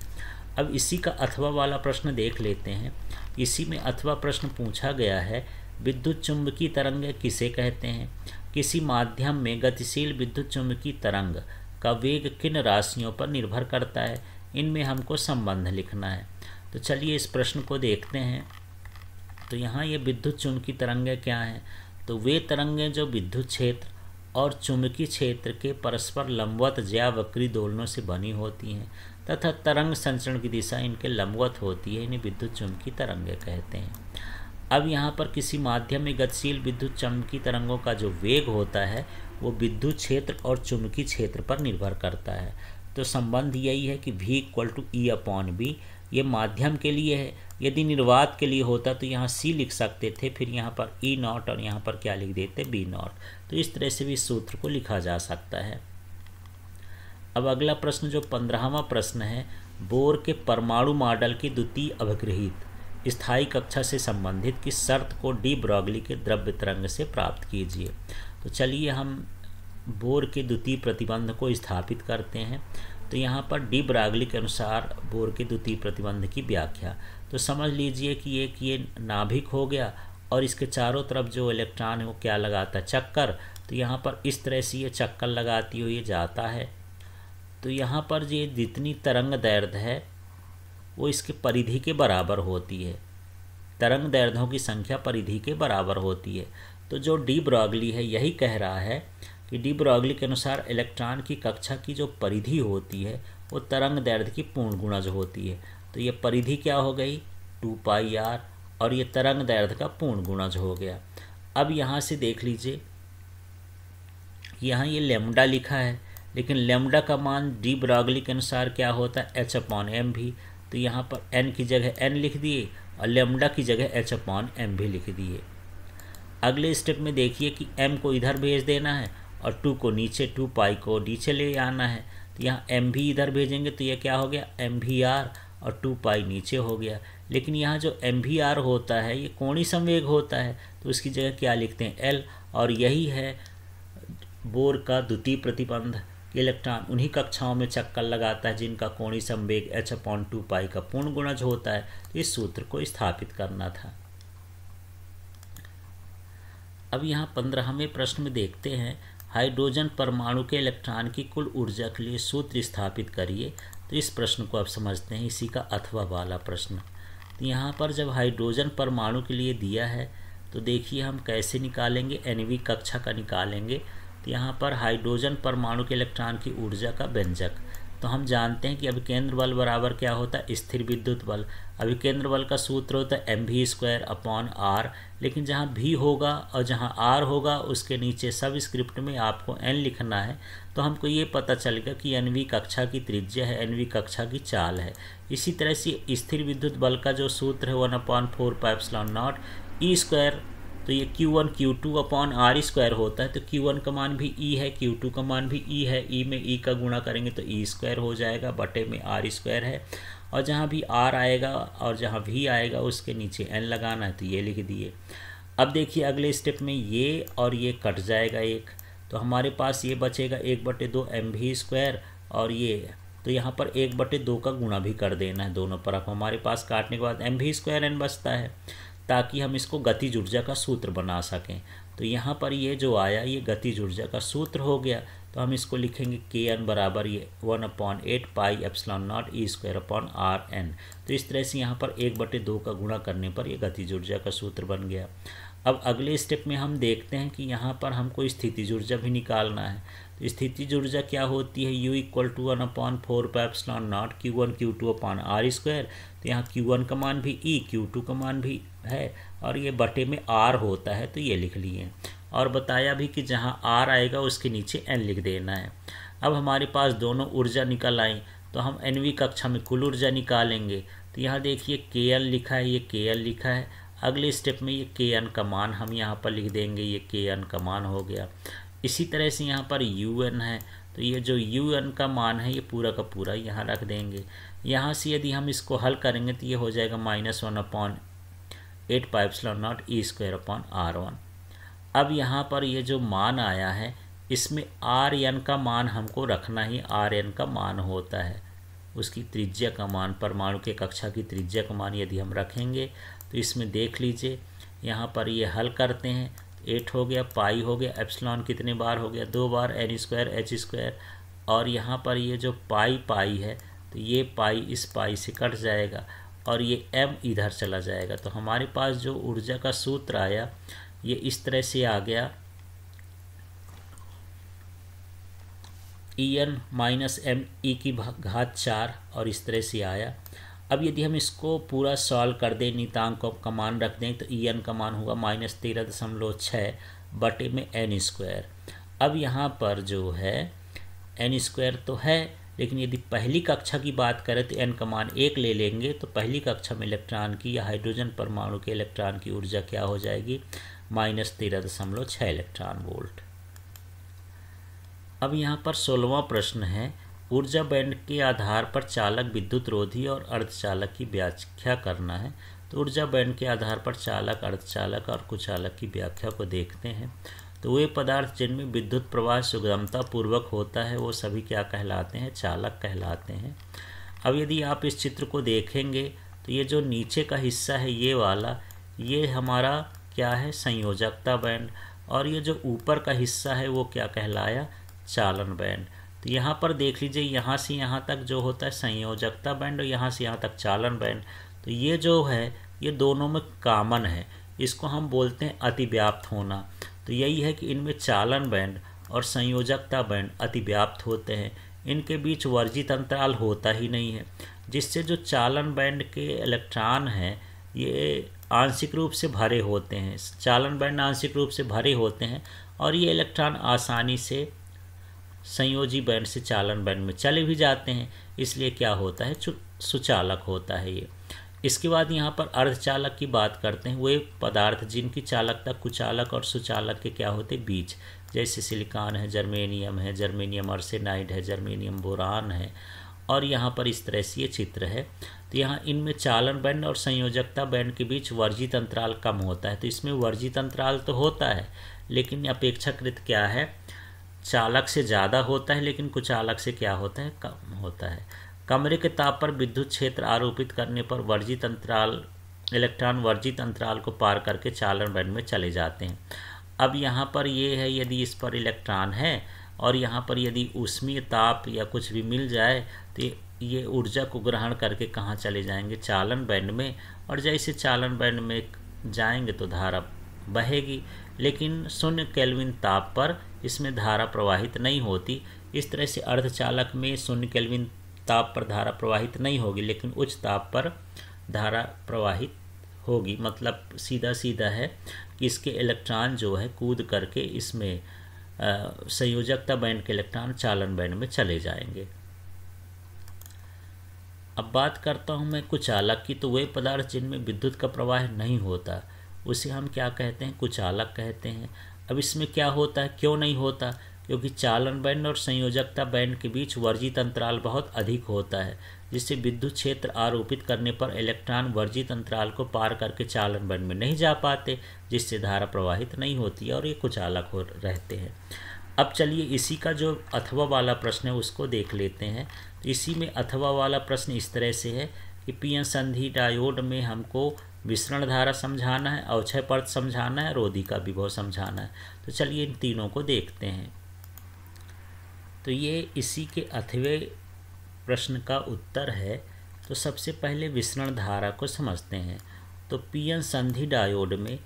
Speaker 1: अब इसी का अथवा वाला प्रश्न देख लेते हैं। इसी में अथवा प्रश्न पूछा गया है, विद्युत चुंबकीय तरंग किसे कहते हैं, किसी माध्यम में गतिशील विद्युत चुंबकीय तरंग का वेग किन राशियों पर निर्भर करता है, इनमें हमको संबंध लिखना है। तो चलिए इस प्रश्न को देखते हैं। तो यहाँ ये विद्युत चुंबकीय तरंगें क्या हैं, तो वे तरंगें जो विद्युत क्षेत्र और चुंबकीय क्षेत्र के परस्पर लंबवत या वक्री दोलनों से बनी होती हैं तथा तरंग संचरण की दिशा इनके लंबवत होती है, इन्हें विद्युत चुंबकीय तरंगें कहते हैं। अब यहाँ पर किसी माध्यम में गतिशील विद्युत चुंबकीय तरंगों का जो वेग होता है वो विद्युत क्षेत्र और चुंबकीय क्षेत्र पर निर्भर करता है। तो संबंध यही है कि V इक्वल टू E/B, ये माध्यम के लिए है। यदि निर्वात के लिए होता तो यहाँ C लिख सकते थे, फिर यहाँ पर E0 और यहाँ पर क्या लिख देते B0। तो इस तरह से भी सूत्र को लिखा जा सकता है। अब अगला प्रश्न जो 15वां प्रश्न है, बोर के परमाणु मॉडल की द्वितीय अभिगृहित स्थायी कक्षा से संबंधित किस शर्त को डी ब्रॉगली के द्रव्य तरंग से प्राप्त कीजिए। तो चलिए हम बोर के द्वितीय प्रतिबंध को स्थापित करते हैं। तो यहाँ पर डी ब्रागली के अनुसार बोर के द्वितीय प्रतिबंध की व्याख्या। तो समझ लीजिए कि एक ये नाभिक हो गया और इसके चारों तरफ जो इलेक्ट्रॉन है वो क्या लगाता है, चक्कर। तो यहाँ पर इस तरह से ये चक्कर लगाती हुई जाता है। तो यहाँ पर ये जितनी तरंग दैर्ध्य है वो इसके परिधि के बराबर होती है। तरंग दैर्ध्यों की संख्या परिधि के बराबर होती है। तो जो डी ब्रॉगली है यही कह रहा है कि डी ब्रॉगली के अनुसार इलेक्ट्रॉन की कक्षा की जो परिधि होती है वो तरंग दैर्ध्य की पूर्ण गुणज होती है। तो ये परिधि क्या हो गई, 2πr, और ये तरंग दैर्ध्य का पूर्ण गुणज हो गया। अब यहाँ से देख लीजिए, यहाँ ये लेमडा लिखा है, लेकिन लेमडा का मान डी ब्रॉगली के अनुसार क्या होता है, h/m भी। तो यहाँ पर n की जगह n लिख दिए और लेमडा की जगह h/m भी लिख दिए। अगले स्टेप में देखिए कि m को इधर भेज देना है और 2 को नीचे, 2π को नीचे ले आना है। तो यहाँ m भी इधर भेजेंगे तो ये क्या हो गया, mvr, और 2π नीचे हो गया। लेकिन यहाँ जो mvr होता है ये कोणीय संवेग होता है, तो उसकी जगह क्या लिखते हैं, l। और यही है बोर का द्वितीय प्रतिबंध। इलेक्ट्रॉन उन्हीं कक्षाओं में चक्कर लगाता है जिनका कोणीय संवेग h/2π का पूर्ण गुणज होता है। तो इस सूत्र को स्थापित करना था। अब यहाँ 15वें प्रश्न में देखते हैं, हाइड्रोजन परमाणु के इलेक्ट्रॉन की कुल ऊर्जा के लिए सूत्र स्थापित करिए। तो इस प्रश्न को आप समझते हैं, इसी का अथवा वाला प्रश्न। तो यहाँ पर जब हाइड्रोजन परमाणु के लिए दिया है तो देखिए हम कैसे निकालेंगे, NV कक्षा का निकालेंगे। तो यहाँ पर हाइड्रोजन परमाणु के इलेक्ट्रॉन की ऊर्जा का व्यंजक, तो हम जानते हैं कि अभिकेंद्र बल बराबर क्या होता है, स्थिर विद्युत बल। अभिकेंद्र बल का सूत्र होता है mv²/r, लेकिन जहाँ v होगा और जहाँ r होगा उसके नीचे सब स्क्रिप्ट में आपको n लिखना है। तो हमको ये पता चलेगा कि NV कक्षा की त्रिज्या है, NV कक्षा की चाल है। इसी तरह से स्थिर विद्युत बल का जो सूत्र है 1/4πε0 e², तो ये Q1 Q2/r² होता है। तो Q1 का मान भी E है, Q2 का मान भी E है। E में E का गुणा करेंगे तो E² हो जाएगा, बटे में r² है। और जहाँ भी r आएगा और जहाँ v आएगा उसके नीचे n लगाना है, तो ये लिख दिए। अब देखिए अगले स्टेप में ये और ये कट जाएगा एक, तो हमारे पास ये बचेगा 1/2 mv², और ये तो यहाँ पर 1/2 का गुणा भी कर देना है दोनों तरफ। हमारे पास काटने के बाद mv²n बचता है, ताकि हम इसको गतिज ऊर्जा का सूत्र बना सकें। तो यहाँ पर ये जो आया ये गतिज ऊर्जा का सूत्र हो गया। तो हम इसको लिखेंगे Kn बराबर ये 1/8πε0 e²/rn। तो इस तरह से यहाँ पर 1/2 का गुणा करने पर ये गतिज ऊर्जा का सूत्र बन गया। अब अगले स्टेप में हम देखते हैं कि यहाँ पर हमको स्थितिज ऊर्जा भी निकालना है। तो स्थितिज ऊर्जा क्या होती है, U = 1/4πε0 Q1 Q2/r²। तो यहाँ Q1 का मान भी E, Q2 का मान भी है, और ये बटे में R होता है, तो ये लिख लिए। और बताया भी कि जहाँ R आएगा उसके नीचे N लिख देना है। अब हमारे पास दोनों ऊर्जा निकल आई, तो हम NV कक्षा में कुल ऊर्जा निकालेंगे। तो यहाँ देखिए KL लिखा है, ये KL लिखा है। अगले स्टेप में ये Kn का मान हम यहाँ पर लिख देंगे, ये Kn का मान हो गया। इसी तरह से यहाँ पर UN है, तो ये जो UN का मान है ये पूरा का पूरा यहाँ रख देंगे। यहाँ से यदि हम इसको हल करेंगे तो ये हो जाएगा -1/8πε0 e²/r1। अब यहाँ पर ये जो मान आया है इसमें Rn का मान हमको रखना ही, Rn का मान होता है उसकी त्रिज्या का मान, परमाणु के कक्षा की त्रिज्या का मान यदि हम रखेंगे तो इसमें देख लीजिए यहाँ पर ये हल करते हैं। 8 हो गया, पाई हो गया, एप्सिलॉन कितने बार हो गया, 2 बार, n² h², और यहाँ पर ये जो पाई है तो ये पाई इस पाई से कट जाएगा और ये m इधर चला जाएगा। तो हमारे पास जो ऊर्जा का सूत्र आया ये इस तरह से आ गया, En - m e⁴ और इस तरह से आया। अब यदि हम इसको पूरा सॉल्व कर दें, नीतांकों का मान रख दें, तो En का मान होगा -13.6 बटे में n²। अब यहाँ पर जो है n² तो है, लेकिन यदि पहली कक्षा की बात करें तो n का मान 1 ले लेंगे, तो पहली कक्षा में इलेक्ट्रॉन की या हाइड्रोजन परमाणु के इलेक्ट्रॉन की ऊर्जा क्या हो जाएगी, -13.6 इलेक्ट्रॉन वोल्ट। अब यहाँ पर 16वां प्रश्न है, ऊर्जा बैंड के आधार पर चालक, विद्युत रोधी और अर्धचालक की व्याख्या करना है। तो ऊर्जा बैंड के आधार पर चालक, अर्धचालक और कुचालक की व्याख्या को देखते हैं। तो वे पदार्थ जिनमें विद्युत प्रवाह सुगमता पूर्वक होता है वो सभी क्या कहलाते हैं, चालक कहलाते हैं। अब यदि आप इस चित्र को देखेंगे तो ये जो नीचे का हिस्सा है ये वाला, ये हमारा क्या है, संयोजकता बैंड, और ये जो ऊपर का हिस्सा है वो क्या कहलाया, चालन बैंड। तो यहाँ पर देख लीजिए, यहाँ से यहाँ तक जो होता है संयोजकता बैंड और यहाँ से यहाँ तक चालन बैंड। तो ये जो है ये दोनों में कॉमन है, इसको हम बोलते हैं अतिव्याप्त होना। तो यही है कि इनमें चालन बैंड और संयोजकता बैंड अतिव्याप्त होते हैं, इनके बीच वर्जित अंतराल होता ही नहीं है, जिससे जो चालन बैंड के इलेक्ट्रॉन हैं ये आंशिक रूप से भरे होते हैं, चालन बैंड आंशिक रूप से भरे होते हैं और ये इलेक्ट्रॉन आसानी से संयोजी बैंड से चालन बैंड में चले भी जाते हैं, इसलिए क्या होता है, सुचालक होता है ये। इसके बाद यहाँ पर अर्धचालक की बात करते हैं, वे पदार्थ जिनकी चालकता कुचालक और सुचालक के क्या होते बीच, जैसे सिलिकॉन है, जर्मेनियम आर्सेनाइड है, जर्मेनियम बोरान है, और यहाँ पर इस तरह से ये चित्र है। तो यहाँ इनमें चालन बैंड और संयोजकता बैंड के बीच वर्जित अंतराल कम होता है। तो इसमें वर्जित अंतराल तो होता है लेकिन अपेक्षाकृत क्या है, चालक से ज़्यादा होता है, लेकिन कुचालक से क्या होता है, कम होता है। कमरे के ताप पर विद्युत क्षेत्र आरोपित करने पर वर्जित अंतराल इलेक्ट्रॉन वर्जित अंतराल को पार करके चालन बैंड में चले जाते हैं। अब यहाँ पर ये है, यदि इस पर इलेक्ट्रॉन है और यहाँ पर यदि ऊष्मीय ताप या कुछ भी मिल जाए तो ये ऊर्जा को ग्रहण करके कहाँ चले जाएंगे, चालन बैंड में, और जैसे चालन बैंड में जाएंगे तो धारा बहेगी, लेकिन 0 केल्विन ताप पर इसमें धारा प्रवाहित नहीं होती। इस तरह से अर्धचालक में 0 केल्विन ताप पर धारा प्रवाहित नहीं होगी, लेकिन उच्च ताप पर धारा प्रवाहित होगी। मतलब सीधा सीधा है कि इसके इलेक्ट्रॉन जो है कूद करके इसमें संयोजकता बैंड के इलेक्ट्रॉन चालन बैंड में चले जाएंगे। अब बात करता हूँ मैं कुचालक की। तो वे पदार्थ जिनमें विद्युत का प्रवाह नहीं होता उसे हम क्या कहते हैं, कुचालक कहते हैं। अब इसमें क्या होता है, क्यों नहीं होता, क्योंकि चालन बैंड और संयोजकता बैंड के बीच वर्जित अंतराल बहुत अधिक होता है, जिससे विद्युत क्षेत्र आरोपित करने पर इलेक्ट्रॉन वर्जित अंतराल को पार करके चालन बैंड में नहीं जा पाते, जिससे धारा प्रवाहित नहीं होती है और ये कुचालक हो रहते हैं। अब चलिए इसी का जो अथवा वाला प्रश्न है उसको देख लेते हैं। तो इसी में अथवा वाला प्रश्न इस तरह से है कि पीएन संधि डायोड में हमको विसरण धारा समझाना है, अवक्षय परत समझाना है, रोधी का विभव समझाना है। तो चलिए इन तीनों को देखते हैं। तो ये इसी के अथवे प्रश्न का उत्तर है। तो सबसे पहले विसरण धारा को समझते हैं। तो पीएन संधि डायोड में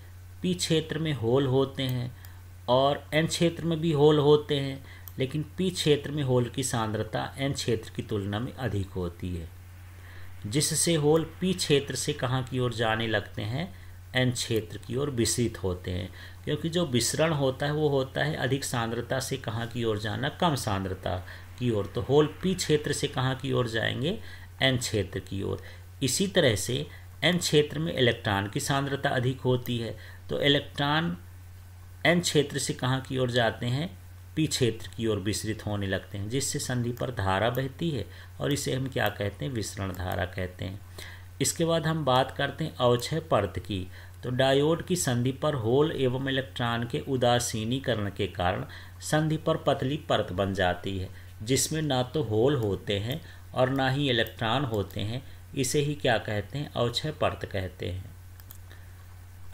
Speaker 1: पी क्षेत्र में होल होते हैं और एन क्षेत्र में भी होल होते हैं, लेकिन पी क्षेत्र में होल की सांद्रता एन क्षेत्र की तुलना में अधिक होती है, जिससे होल पी क्षेत्र से कहाँ की ओर जाने लगते हैं, एन क्षेत्र की ओर विसरित होते हैं। क्योंकि जो विसरण होता है वो होता है अधिक सांद्रता से कहाँ की ओर जाना, कम सांद्रता की ओर। तो होल पी क्षेत्र से कहाँ की ओर जाएंगे, एन क्षेत्र की ओर। इसी तरह से एन क्षेत्र में इलेक्ट्रॉन की सांद्रता अधिक होती है, तो इलेक्ट्रॉन एन क्षेत्र से कहाँ की ओर जाते हैं, पी क्षेत्र की ओर विसरित होने लगते हैं, जिससे संधि पर धारा बहती है और इसे हम क्या कहते हैं, विसरण धारा कहते हैं। इसके बाद हम बात करते हैं अवक्षय परत की। तो डायोड की संधि पर होल एवं इलेक्ट्रॉन के उदासीनीकरण के कारण संधि पर पतली परत बन जाती है, जिसमें ना तो होल होते हैं और ना ही इलेक्ट्रॉन होते हैं। इसे ही क्या कहते हैं, अवक्षय परत कहते हैं।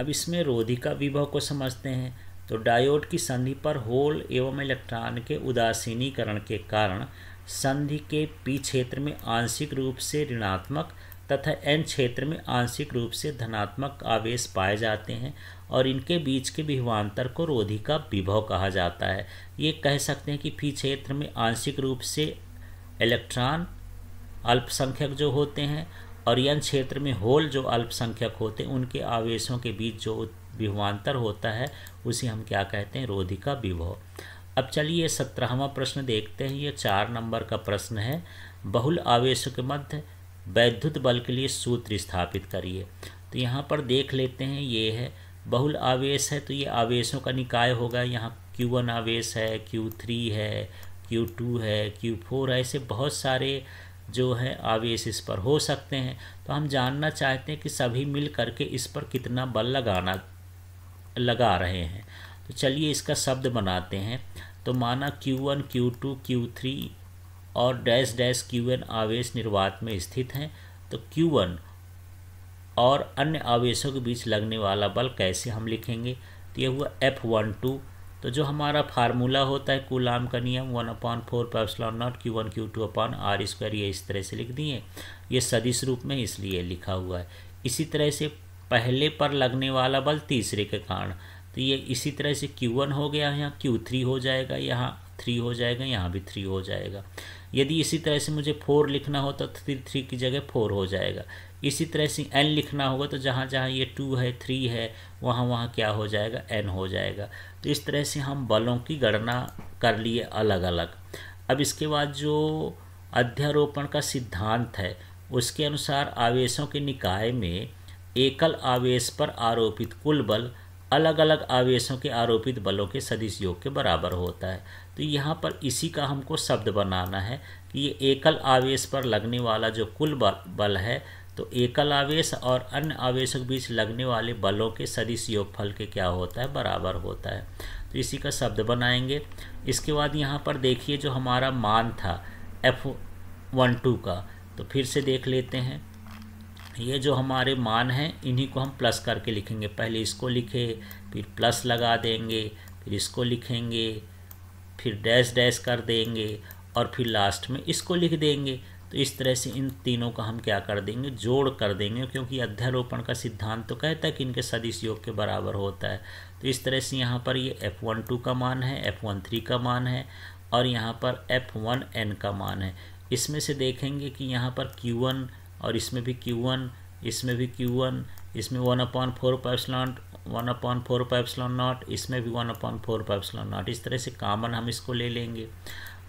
Speaker 1: अब इसमें रोधी का विभव को समझते हैं। तो डायोड की संधि पर होल एवं इलेक्ट्रॉन के उदासीनीकरण के कारण संधि के पी क्षेत्र में आंशिक रूप से ऋणात्मक तथा एन क्षेत्र में आंशिक रूप से धनात्मक आवेश पाए जाते हैं और इनके बीच के विभवांतर को रोधी का विभव कहा जाता है। ये कह सकते हैं कि पी क्षेत्र में आंशिक रूप से इलेक्ट्रॉन अल्पसंख्यक जो होते हैं और एन क्षेत्र में होल जो अल्पसंख्यक होते हैं, उनके आवेशों के बीच जो विभवांतर होता है उसे हम क्या कहते हैं, रोधी का विभव। अब चलिए 17वां प्रश्न देखते हैं। ये 4 नंबर का प्रश्न है। बहुल आवेशों के मध्य वैद्युत बल के लिए सूत्र स्थापित करिए। तो यहाँ पर देख लेते हैं, ये है बहुल आवेश है तो ये आवेशों का निकाय होगा। यहाँ Q1 आवेश है, Q3 है, Q2 है, Q4 है, ऐसे बहुत सारे जो है आवेश इस पर हो सकते हैं। तो हम जानना चाहते हैं कि सभी मिल करके इस पर कितना बल लगा रहे हैं। तो चलिए इसका शब्द बनाते हैं। तो माना Q1 Q2 Q3 और डैश डैश Qn आवेश निर्वात में स्थित हैं, तो Q1 और अन्य आवेशों के बीच लगने वाला बल कैसे हम लिखेंगे? तो ये हुआ F12। तो जो हमारा फार्मूला होता है कूलाम का नियम 1/4πε0 Q1 Q2/r², ये इस तरह से लिख दिए। ये सदिश रूप में इसलिए लिखा हुआ है। इसी तरह से पहले पर लगने वाला बल तीसरे के कारण, तो ये इसी तरह से Q1 हो गया, यहाँ Q3 हो जाएगा, यहाँ 3 हो जाएगा, यहाँ भी 3 हो जाएगा। यदि इसी तरह से मुझे 4 लिखना हो तो 3 की जगह 4 हो जाएगा। इसी तरह से n लिखना होगा तो जहाँ जहाँ ये 2 है 3 है वहाँ वहाँ क्या हो जाएगा, n हो जाएगा। तो इस तरह से हम बलों की गणना कर लिए अलग अलग। अब इसके बाद जो अध्यारोपण का सिद्धांत है उसके अनुसार आवेशों के निकाय में एकल आवेश पर आरोपित कुल बल अलग अलग आवेशों के आरोपित बलों के सदिश योग के बराबर होता है। तो यहाँ पर इसी का हमको शब्द बनाना है कि ये एकल आवेश पर लगने वाला जो कुल बल है, तो एकल आवेश और अन्य आवेशों के बीच लगने वाले बलों के सदिश योगफल के क्या होता है, बराबर होता है। तो इसी का शब्द बनाएंगे। इसके बाद यहाँ पर देखिए जो हमारा मान था F12 का, तो फिर से देख लेते हैं। ये जो हमारे मान हैं इन्हीं को हम प्लस करके लिखेंगे। पहले इसको लिखे, फिर प्लस लगा देंगे, फिर इसको लिखेंगे, फिर डैश डैश कर देंगे और फिर लास्ट में इसको लिख देंगे। तो इस तरह से इन तीनों का हम क्या कर देंगे, जोड़ कर देंगे, क्योंकि अध्यारोपण का सिद्धांत तो कहता है कि इनके सदिश योग के बराबर होता है। तो इस तरह से यहाँ पर ये F12 का मान है, F13 का मान है और यहाँ पर F1n का मान है। इसमें से देखेंगे कि यहाँ पर Q1 और इसमें भी Q1, इसमें भी Q1, इसमें 1/4πε0, इसमें भी 1/4πε0। इस तरह से कामन हम इसको ले लेंगे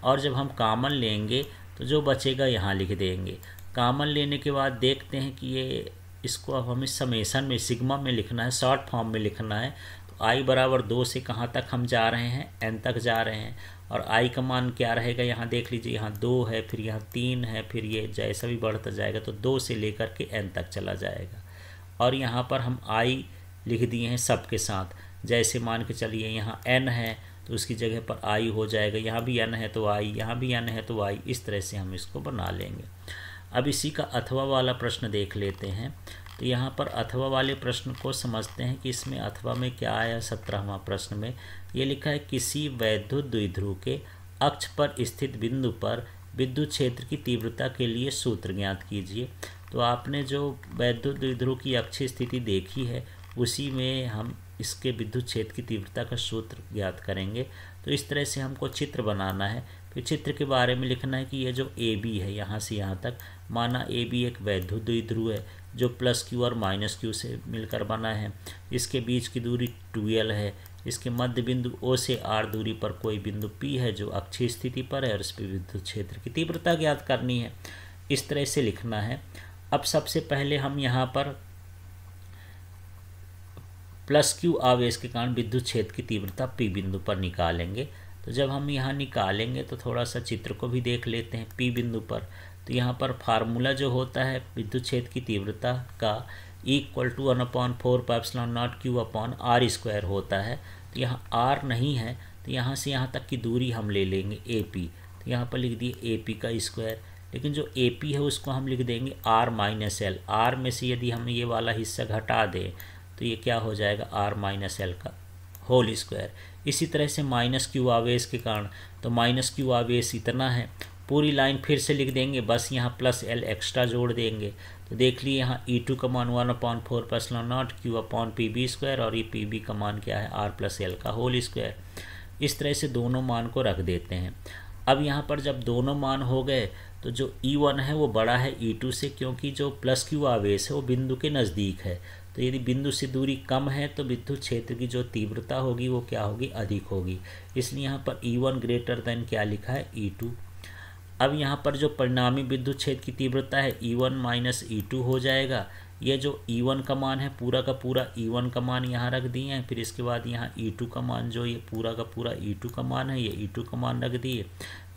Speaker 1: और जब हम कामन लेंगे तो जो बचेगा यहाँ लिख देंगे। कामन लेने के बाद देखते हैं कि ये इसको अब हमें समेशन में सिग्मा में लिखना है, शॉर्ट फॉर्म में लिखना है। तो i बराबर 2 से कहाँ तक हम जा रहे हैं, n तक जा रहे हैं। और i का मान क्या रहेगा, यहाँ देख लीजिए, यहाँ 2 है, फिर यहाँ 3 है, फिर ये जैसा भी बढ़ता जाएगा तो 2 से लेकर के n तक चला जाएगा। और यहाँ पर हम i लिख दिए हैं सबके साथ। जैसे मान के चलिए यहाँ n है तो उसकी जगह पर i हो जाएगा, यहाँ भी n है तो i, यहाँ भी n है तो i। इस तरह से हम इसको बना लेंगे। अब इसी का अथवा वाला प्रश्न देख लेते हैं। तो यहाँ पर अथवा वाले प्रश्न को समझते हैं कि इसमें अथवा में क्या आया। 17वां प्रश्न में ये लिखा है, किसी वैद्युत द्विध्रुव के अक्ष पर स्थित बिंदु पर विद्युत क्षेत्र की तीव्रता के लिए सूत्र ज्ञात कीजिए। तो आपने जो वैद्युत द्विध्रुव की अक्षीय स्थिति देखी है उसी में हम इसके विद्युत क्षेत्र की तीव्रता का सूत्र ज्ञात करेंगे। तो इस तरह से हमको चित्र बनाना है। फिर चित्र के बारे में लिखना है कि ये जो AB है यहाँ से यहाँ तक, माना AB एक वैद्युत द्विध्रुव है जो +Q और -Q से मिलकर बना है। इसके बीच की दूरी 2L है। इसके मध्य बिंदु O से R दूरी पर कोई बिंदु P है जो अक्षीय स्थिति पर है और इस पर विद्युत क्षेत्र की तीव्रता ज्ञात करनी है। इस तरह से लिखना है। अब सबसे पहले हम यहाँ पर +Q आवेश के कारण विद्युत क्षेत्र की तीव्रता P बिंदु पर निकालेंगे। तो जब हम यहाँ निकालेंगे तो थोड़ा सा चित्र को भी देख लेते हैं। P बिंदु पर तो यहाँ पर फार्मूला जो होता है विद्युत क्षेत्र की तीव्रता का = 1/4πε0 Q/r² होता है। तो यहाँ R नहीं है तो यहाँ से यहाँ तक की दूरी हम ले लेंगे AP। तो यहाँ पर लिख दिए AP का स्क्वायर, लेकिन जो AP है उसको हम लिख देंगे R-L। R में से यदि हम ये वाला हिस्सा घटा दें तो ये क्या हो जाएगा, R-L का होल स्क्वायर। इसी तरह से -Q आवेश के कारण, तो -Q आवेश इतना है। पूरी लाइन फिर से लिख देंगे, बस यहाँ +L एक्स्ट्रा जोड़ देंगे। तो देख लिए यहाँ E2 का मान 1/4πε0 Q/PB² और ये PB का मान क्या है, R+L का होल स्क्वायर। इस तरह से दोनों मान को रख देते हैं। अब यहाँ पर जब दोनों मान हो गए तो जो E1 है वो बड़ा है E2 से, क्योंकि जो +Q आवेश है वो बिंदु के नज़दीक है। तो यदि बिंदु से दूरी कम है तो विद्युत क्षेत्र की जो तीव्रता होगी वो क्या होगी, अधिक होगी। इसलिए यहाँ पर E1 > क्या लिखा है, E2। अब यहाँ पर जो परिणामी विद्युत क्षेत्र की तीव्रता है E1 - E2 हो जाएगा। ये जो E1 का मान है पूरा का पूरा E1 का मान यहाँ रख दिए हैं। फिर इसके बाद यहाँ E2 का मान जो ये पूरा का पूरा E2 का मान है, ये E2 का मान रख दिए।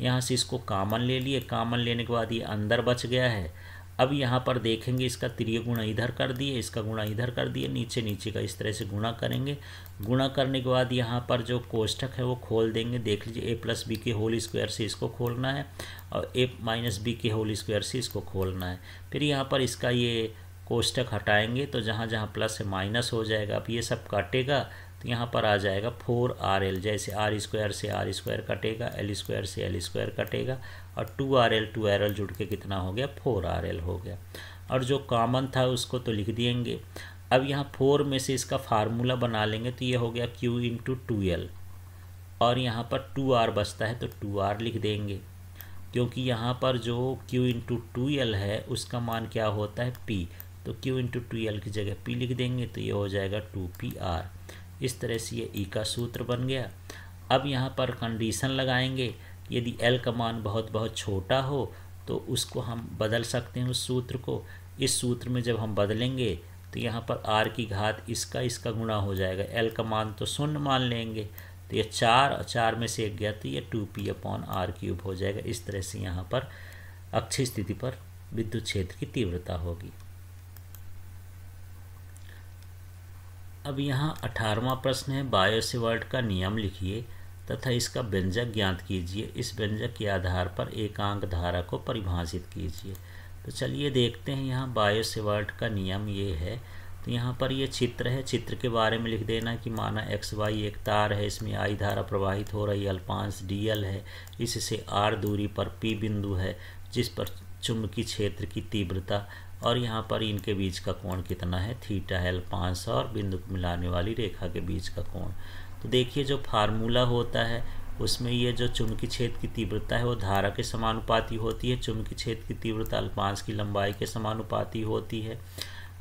Speaker 1: यहाँ से इसको कामन ले लिए। कामन लेने के बाद ये अंदर बच गया है अब यहाँ पर देखेंगे इसका तिर्यक गुणा इधर कर दिए, इसका गुणा इधर कर दिए, नीचे नीचे का इस तरह से गुणा करेंगे। गुणा करने के बाद यहाँ पर जो कोष्ठक है वो खोल देंगे। देख लीजिए ए प्लस बी के होल स्क्वायर से इसको खोलना है और ए माइनस बी के होल स्क्वायर से इसको खोलना है। फिर यहाँ पर इसका ये कोष्ठक हटाएंगे तो जहाँ जहाँ प्लस है माइनस हो जाएगा। अब ये सब काटेगा तो यहाँ पर आ जाएगा 4RL, जैसे आर स्क्वायर से आर स्क्वायर कटेगा, एल स्क्वायर से एल स्क्वायर कटेगा और 2RL जुड़ के कितना हो गया 4RL हो गया। और जो कॉमन था उसको तो लिख देंगे। अब यहाँ 4 में से इसका फार्मूला बना लेंगे तो ये हो गया Q इंटू 2L और यहाँ पर 2R बचता है तो 2R लिख देंगे, क्योंकि यहाँ पर जो Q इंटू 2L है उसका मान क्या होता है P, तो Q इंटू 2L की जगह P लिख देंगे तो ये हो जाएगा 2PR। इस तरह से ये E का सूत्र बन गया। अब यहाँ पर कंडीशन लगाएंगे, यदि L का मान बहुत बहुत छोटा हो तो उसको हम बदल सकते हैं उस सूत्र को। इस सूत्र में जब हम बदलेंगे तो यहाँ पर R की घात इसका गुणा हो जाएगा। L का मान तो 0 मान लेंगे तो ये 4 में से 1 गया तो ये 2P/R³ हो जाएगा। इस तरह से यहाँ पर अक्षीय स्थिति पर विद्युत क्षेत्र की तीव्रता होगी। अब यहाँ 18वां प्रश्न है, बायो-सेवर्ट का नियम लिखिए तथा इसका व्यंजक ज्ञात कीजिए। इस व्यंजक के आधार पर एकांक धारा को परिभाषित कीजिए। तो चलिए देखते हैं। यहाँ बायो-सेवर्ट का नियम ये है। तो यहाँ पर ये चित्र है, चित्र के बारे में लिख देना कि माना XY एक तार है, इसमें I धारा प्रवाहित हो रही, अल्पांश dl है, इससे R दूरी पर P बिंदु है जिस पर चुंबकीय क्षेत्र की तीव्रता और यहाँ पर इनके बीच का कोण कितना है थीटा है, अल्पांश और बिंदु को मिलाने वाली रेखा के बीच का कोण। तो देखिए जो फार्मूला होता है उसमें ये जो चुंबकीय क्षेत्र की तीव्रता है वो धारा के समानुपाती होती है। चुंबकीय क्षेत्र की तीव्रता अल्पांश की लंबाई के समानुपाती होती है।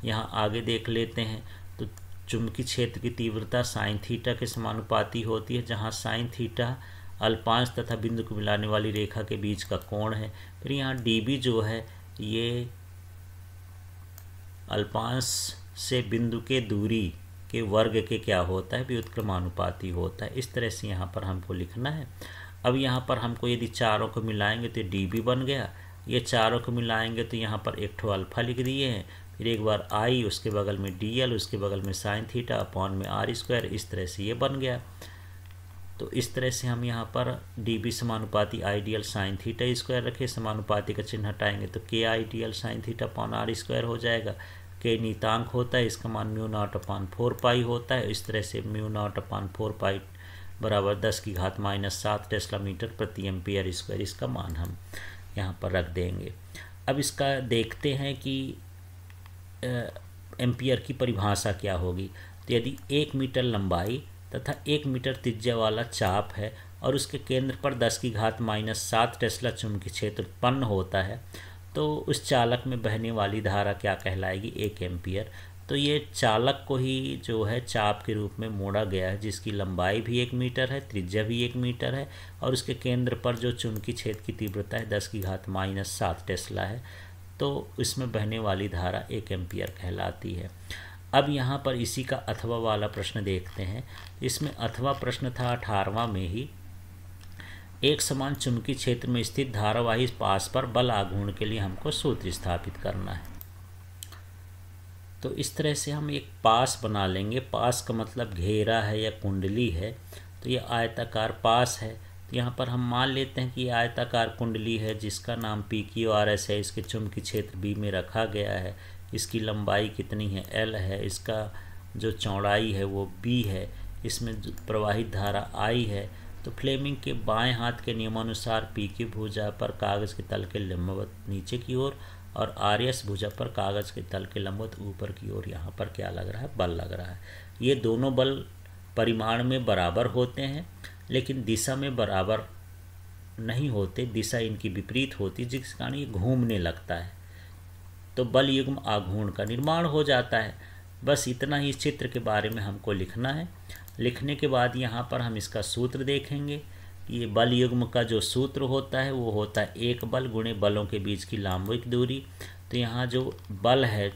Speaker 1: यहाँ आगे देख लेते हैं तो चुंबकीय क्षेत्र की तीव्रता साइन थीटा के समानुपाती होती है, जहाँ साइन थीटा अल्पांश तथा बिंदु को मिलाने वाली रेखा के बीच का कोण है। फिर यहाँ dB जो है ये अल्पांश से बिंदु के दूरी के वर्ग के क्या होता है व्युत्क्रमानुपाती होता है। इस तरह से यहाँ पर हमको लिखना है। अब यहाँ पर हमको यदि चारों को मिलाएंगे तो dB बन गया। ये चारों को मिलाएंगे तो यहाँ पर एक ठो अल्फा लिख दिए हैं, फिर एक बार I, उसके बगल में dl, उसके बगल में साइन थीटा अपॉन में R²। इस तरह से ये बन गया। तो इस तरह से हम यहाँ पर dB समानुपाती आइडियल साइन थीटा स्क्वायर रखे, समानुपाती का चिन्ह हटाएंगे तो k ideal sine theta upon R² हो जाएगा। k नियतांक होता है, इसका मान μ0/4π होता है। इस तरह से μ0/4π बराबर 10⁻⁻7 टेस्ला मीटर प्रति एम्पियर स्क्वायर इसका मान हम यहाँ पर रख देंगे। अब इसका देखते हैं कि एम्पियर की परिभाषा क्या होगी। तो यदि 1 मीटर लंबाई तथा 1 मीटर त्रिज्या वाला चाप है और उसके केंद्र पर 10⁻⁷ टेस्ला चुंबकीय क्षेत्र उत्पन्न होता है तो उस चालक में बहने वाली धारा क्या कहलाएगी 1 एम्पियर। तो ये चालक को ही जो है चाप के रूप में मोड़ा गया है, जिसकी लंबाई भी 1 मीटर है, त्रिज्या भी 1 मीटर है और उसके केंद्र पर जो चुंबकीय क्षेत्र की तीव्रता है 10⁻⁷ टेस्ला है। तो इसमें बहने वाली धारा 1 एम्पियर कहलाती है। अब यहाँ पर इसी का अथवा वाला प्रश्न देखते हैं। इसमें अथवा प्रश्न था 18वां में ही, एक समान चुंबकीय क्षेत्र में स्थित धारावाही पास पर बल आघूर्ण के लिए हमको सूत्र स्थापित करना है। तो इस तरह से हम एक पास बना लेंगे। पास का मतलब घेरा है या कुंडली है। तो ये आयताकार पास है। तो यहाँ पर हम मान लेते हैं कि ये आयताकार कुंडली है जिसका नाम PQRS है। इसके चुंबकीय क्षेत्र B में रखा गया है। इसकी लंबाई कितनी है L है, इसका जो चौड़ाई है वो B है, इसमें प्रवाहित धारा I है। तो फ्लेमिंग के बाएं हाथ के नियमानुसार PQ भुजा पर कागज़ के तल के लंबवत नीचे की ओर और RS भुजा पर कागज़ के तल के लंबवत ऊपर की ओर यहाँ पर क्या लग रहा है बल लग रहा है। ये दोनों बल परिमाण में बराबर होते हैं लेकिन दिशा में बराबर नहीं होते, दिशा इनकी विपरीत होती जिस कारण ये घूमने लगता है। तो बल युग्म आघूर्ण का निर्माण हो जाता है। बस इतना ही इस चित्र के बारे में हमको लिखना है। लिखने के बाद यहाँ पर हम इसका सूत्र देखेंगे कि ये बल युग्म का जो सूत्र होता है वो होता है एक बल गुणे बलों के बीच की लंबवत दूरी। तो यहाँ जो बल है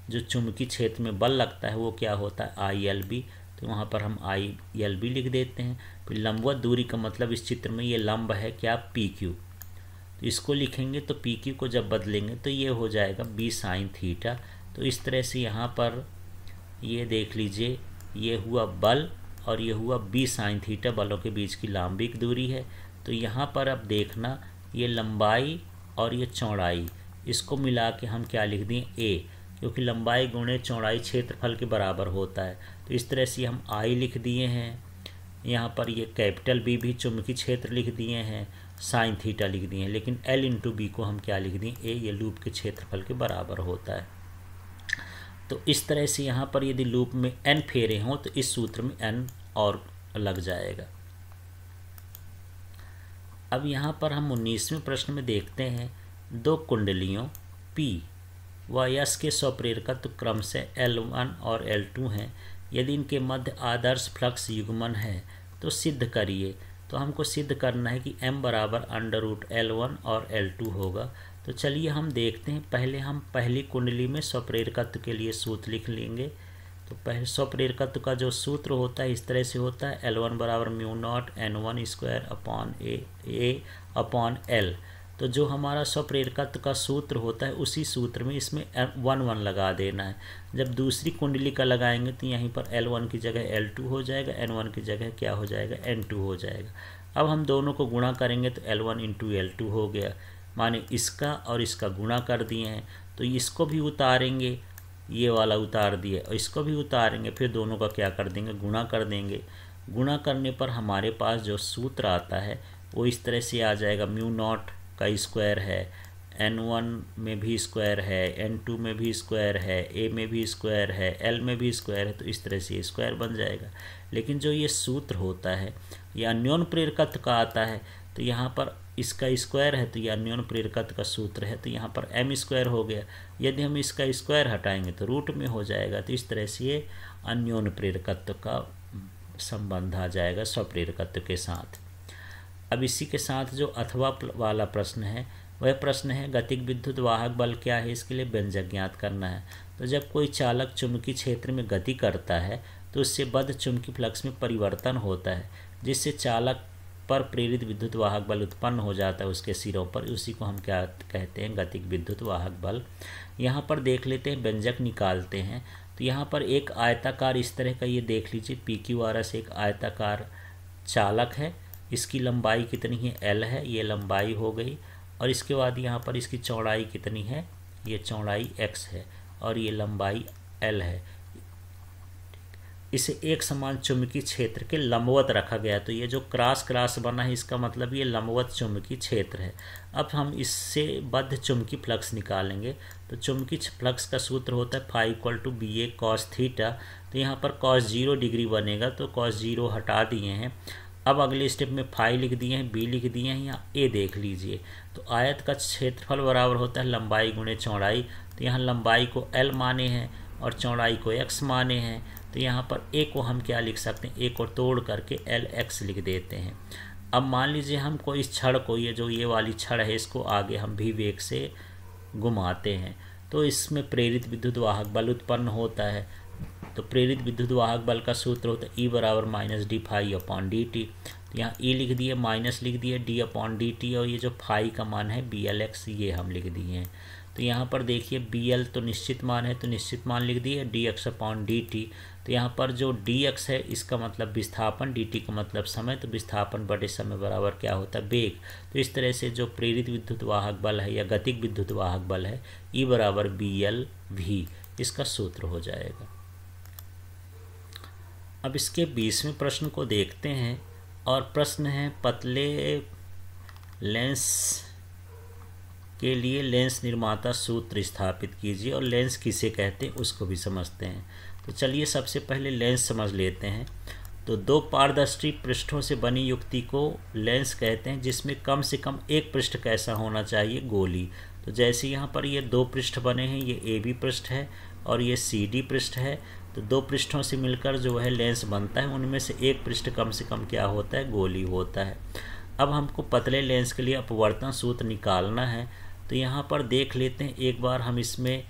Speaker 1: जो चुंबकीय क्षेत्र में बल लगता है वो क्या होता है ILB। तो वहाँ पर हम ILB लिख देते हैं। फिर लंबवत दूरी का मतलब इस चित्र में ये लंब है क्या PQ। तो इसको लिखेंगे तो पी क्यू को जब बदलेंगे तो ये हो जाएगा बी साइन थीटा। तो इस तरह से यहाँ पर ये देख लीजिए, ये हुआ बल और ये हुआ बी साइन थीटा, बलों के बीच की लंबिक दूरी है। तो यहाँ पर अब देखना, ये लंबाई और ये चौड़ाई, इसको मिला के हम क्या लिख दिए ए, क्योंकि लंबाई गुणे चौड़ाई क्षेत्रफल के बराबर होता है। तो इस तरह से हम आई लिख दिए हैं। यहाँ पर ये कैपिटल बी भी चुंबकीय क्षेत्र लिख दिए हैं, साइन थीटा लिख दिए हैं, लेकिन एल इंटू बी को हम क्या लिख दिए ए, ये लूप के क्षेत्रफल के बराबर होता है। तो इस तरह से यहाँ पर यदि लूप में n फेरे हों तो इस सूत्र में n और लग जाएगा। अब यहाँ पर हम 19वें प्रश्न में देखते हैं, दो कुंडलियों P व S के स्वप्रेरकत्व क्रम से L1 और L2 हैं। यदि इनके मध्य आदर्श फ्लक्स युग्मन है तो सिद्ध करिए। तो हमको सिद्ध करना है कि m बराबर √L1 और L2 होगा। तो चलिए हम देखते हैं। पहले हम पहली कुंडली में स्वप्रेरकत्व के लिए सूत्र लिख लेंगे। तो पहले स्वप्रेरकत्व का जो सूत्र होता है इस तरह से होता है, L1 बराबर μ0 N1² upon A upon L। तो जो हमारा स्वप्रेरकत्व का सूत्र होता है उसी सूत्र में इसमें 1 लगा देना है। जब दूसरी कुंडली का लगाएंगे तो यहीं पर L1 की जगह L2 हो जाएगा, N1 की जगह क्या हो जाएगा, N2 हो जाएगा। अब हम दोनों को गुणा करेंगे तो L1 इंटू L2 हो गया, माने इसका और इसका गुणा कर दिए हैं। तो इसको भी उतारेंगे, ये वाला उतार दिए, और इसको भी उतारेंगे, फिर दोनों का क्या कर देंगे, गुणा कर देंगे। गुणा करने पर हमारे पास जो सूत्र आता है वो इस तरह से आ जाएगा, μ0 का स्क्वायर है, N1 में भी स्क्वायर है, N2 में भी स्क्वायर है, A में भी स्क्वायर है, L में भी स्क्वायर है। तो इस तरह से स्क्वायर बन जाएगा। लेकिन जो ये सूत्र होता है ये अन्योन्य प्रेरकत्व का आता है, तो यहाँ पर इसका स्क्वायर है तो ये अन्योन्य प्रेरकत्व का सूत्र है, तो यहाँ पर m² हो गया। यदि हम इसका स्क्वायर हटाएंगे तो रूट में हो जाएगा। तो इस तरह से ये अन्योन्य प्रेरकत्व का संबंध आ जाएगा स्वप्रेरकत्व के साथ। अब इसी के साथ जो अथवा वाला प्रश्न है वह प्रश्न है, गतिक विद्युत वाहक बल क्या है, इसके लिए व्यंजक ज्ञात करना है। तो जब कोई चालक चुंबकीय क्षेत्र में गति करता है तो उससे बद्ध चुंबकीय फ्लक्स में परिवर्तन होता है, जिससे चालक पर प्रेरित विद्युत वाहक बल उत्पन्न हो जाता है उसके सिरों पर। उसी को हम क्या कहते हैं, गतिक विद्युत वाहक बल। यहाँ पर देख लेते हैं, व्यंजक निकालते हैं। तो यहाँ पर एक आयताकार इस तरह का, ये देख लीजिए PQRS एक आयताकार चालक है। इसकी लंबाई कितनी है, L है, ये लंबाई हो गई। और इसके बाद यहाँ पर इसकी चौड़ाई कितनी है, ये चौड़ाई x है और ये लंबाई L है। इसे एक समान चुंबकीय क्षेत्र के लंबवत रखा गया। तो ये जो क्रॉस बना है इसका मतलब ये लंबवत चुंबकीय क्षेत्र है। अब हम इससे बद्ध चुंबकीय फ्लक्स निकालेंगे। तो चुंबकीय फ्लक्स का सूत्र होता है φ = BA cos थीटा। तो यहाँ पर cos 0 डिग्री बनेगा, तो cos 0 हटा दिए हैं। अब अगले स्टेप में फाई लिख दिए हैं, बी लिख दिए हैं, यहाँ ए देख लीजिए। तो आयत का क्षेत्रफल बराबर होता है लंबाई गुणे चौड़ाई। तो यहाँ लंबाई को L माने हैं और चौड़ाई को x माने हैं। तो यहाँ पर ए को हम क्या लिख सकते हैं, ए को तोड़ करके LX लिख देते हैं। अब मान लीजिए हमको इस छड़ को, ये जो ये वाली छड़ है, इसको आगे हम भी वेग से घुमाते हैं तो इसमें प्रेरित विद्युत वाहक बल उत्पन्न होता है। तो प्रेरित विद्युत वाहक बल का सूत्र होता है E बराबर -d∅/dt। तो यहाँ E लिख दिए, माइनस लिख दिए d/dt, और ये जो फाई का मान है BLX ये हम लिख दिए हैं। तो यहाँ पर देखिए BL तो निश्चित मान है, तो निश्चित मान लिख दिए, dx/dt। तो यहाँ पर जो dx है इसका मतलब विस्थापन, dt का मतलब समय, तो विस्थापन बटे समय बराबर क्या होता है, वेग। तो इस तरह से जो प्रेरित विद्युत वाहक बल है या गतिक विद्युत वाहक बल है E बराबर BL/v, इसका सूत्र हो जाएगा। अब इसके 20वें प्रश्न को देखते हैं, और प्रश्न है, पतले लेंस के लिए लेंस निर्माता सूत्र स्थापित कीजिए, और लेंस किसे कहते हैं उसको भी समझते हैं। तो चलिए सबसे पहले लेंस समझ लेते हैं। तो दो पारदर्शी पृष्ठों से बनी युक्ति को लेंस कहते हैं, जिसमें कम से कम एक पृष्ठ कैसा होना चाहिए, गोली। तो जैसे यहाँ पर ये दो पृष्ठ बने हैं, ये AB पृष्ठ है और ये CD पृष्ठ है। तो दो पृष्ठों से मिलकर जो है लेंस बनता है, उनमें से एक पृष्ठ कम से कम क्या होता है, गोली होता है। अब हमको पतले लेंस के लिए अपवर्तन सूत्र निकालना है। तो यहाँ पर देख लेते हैं, एक बार हम इसमें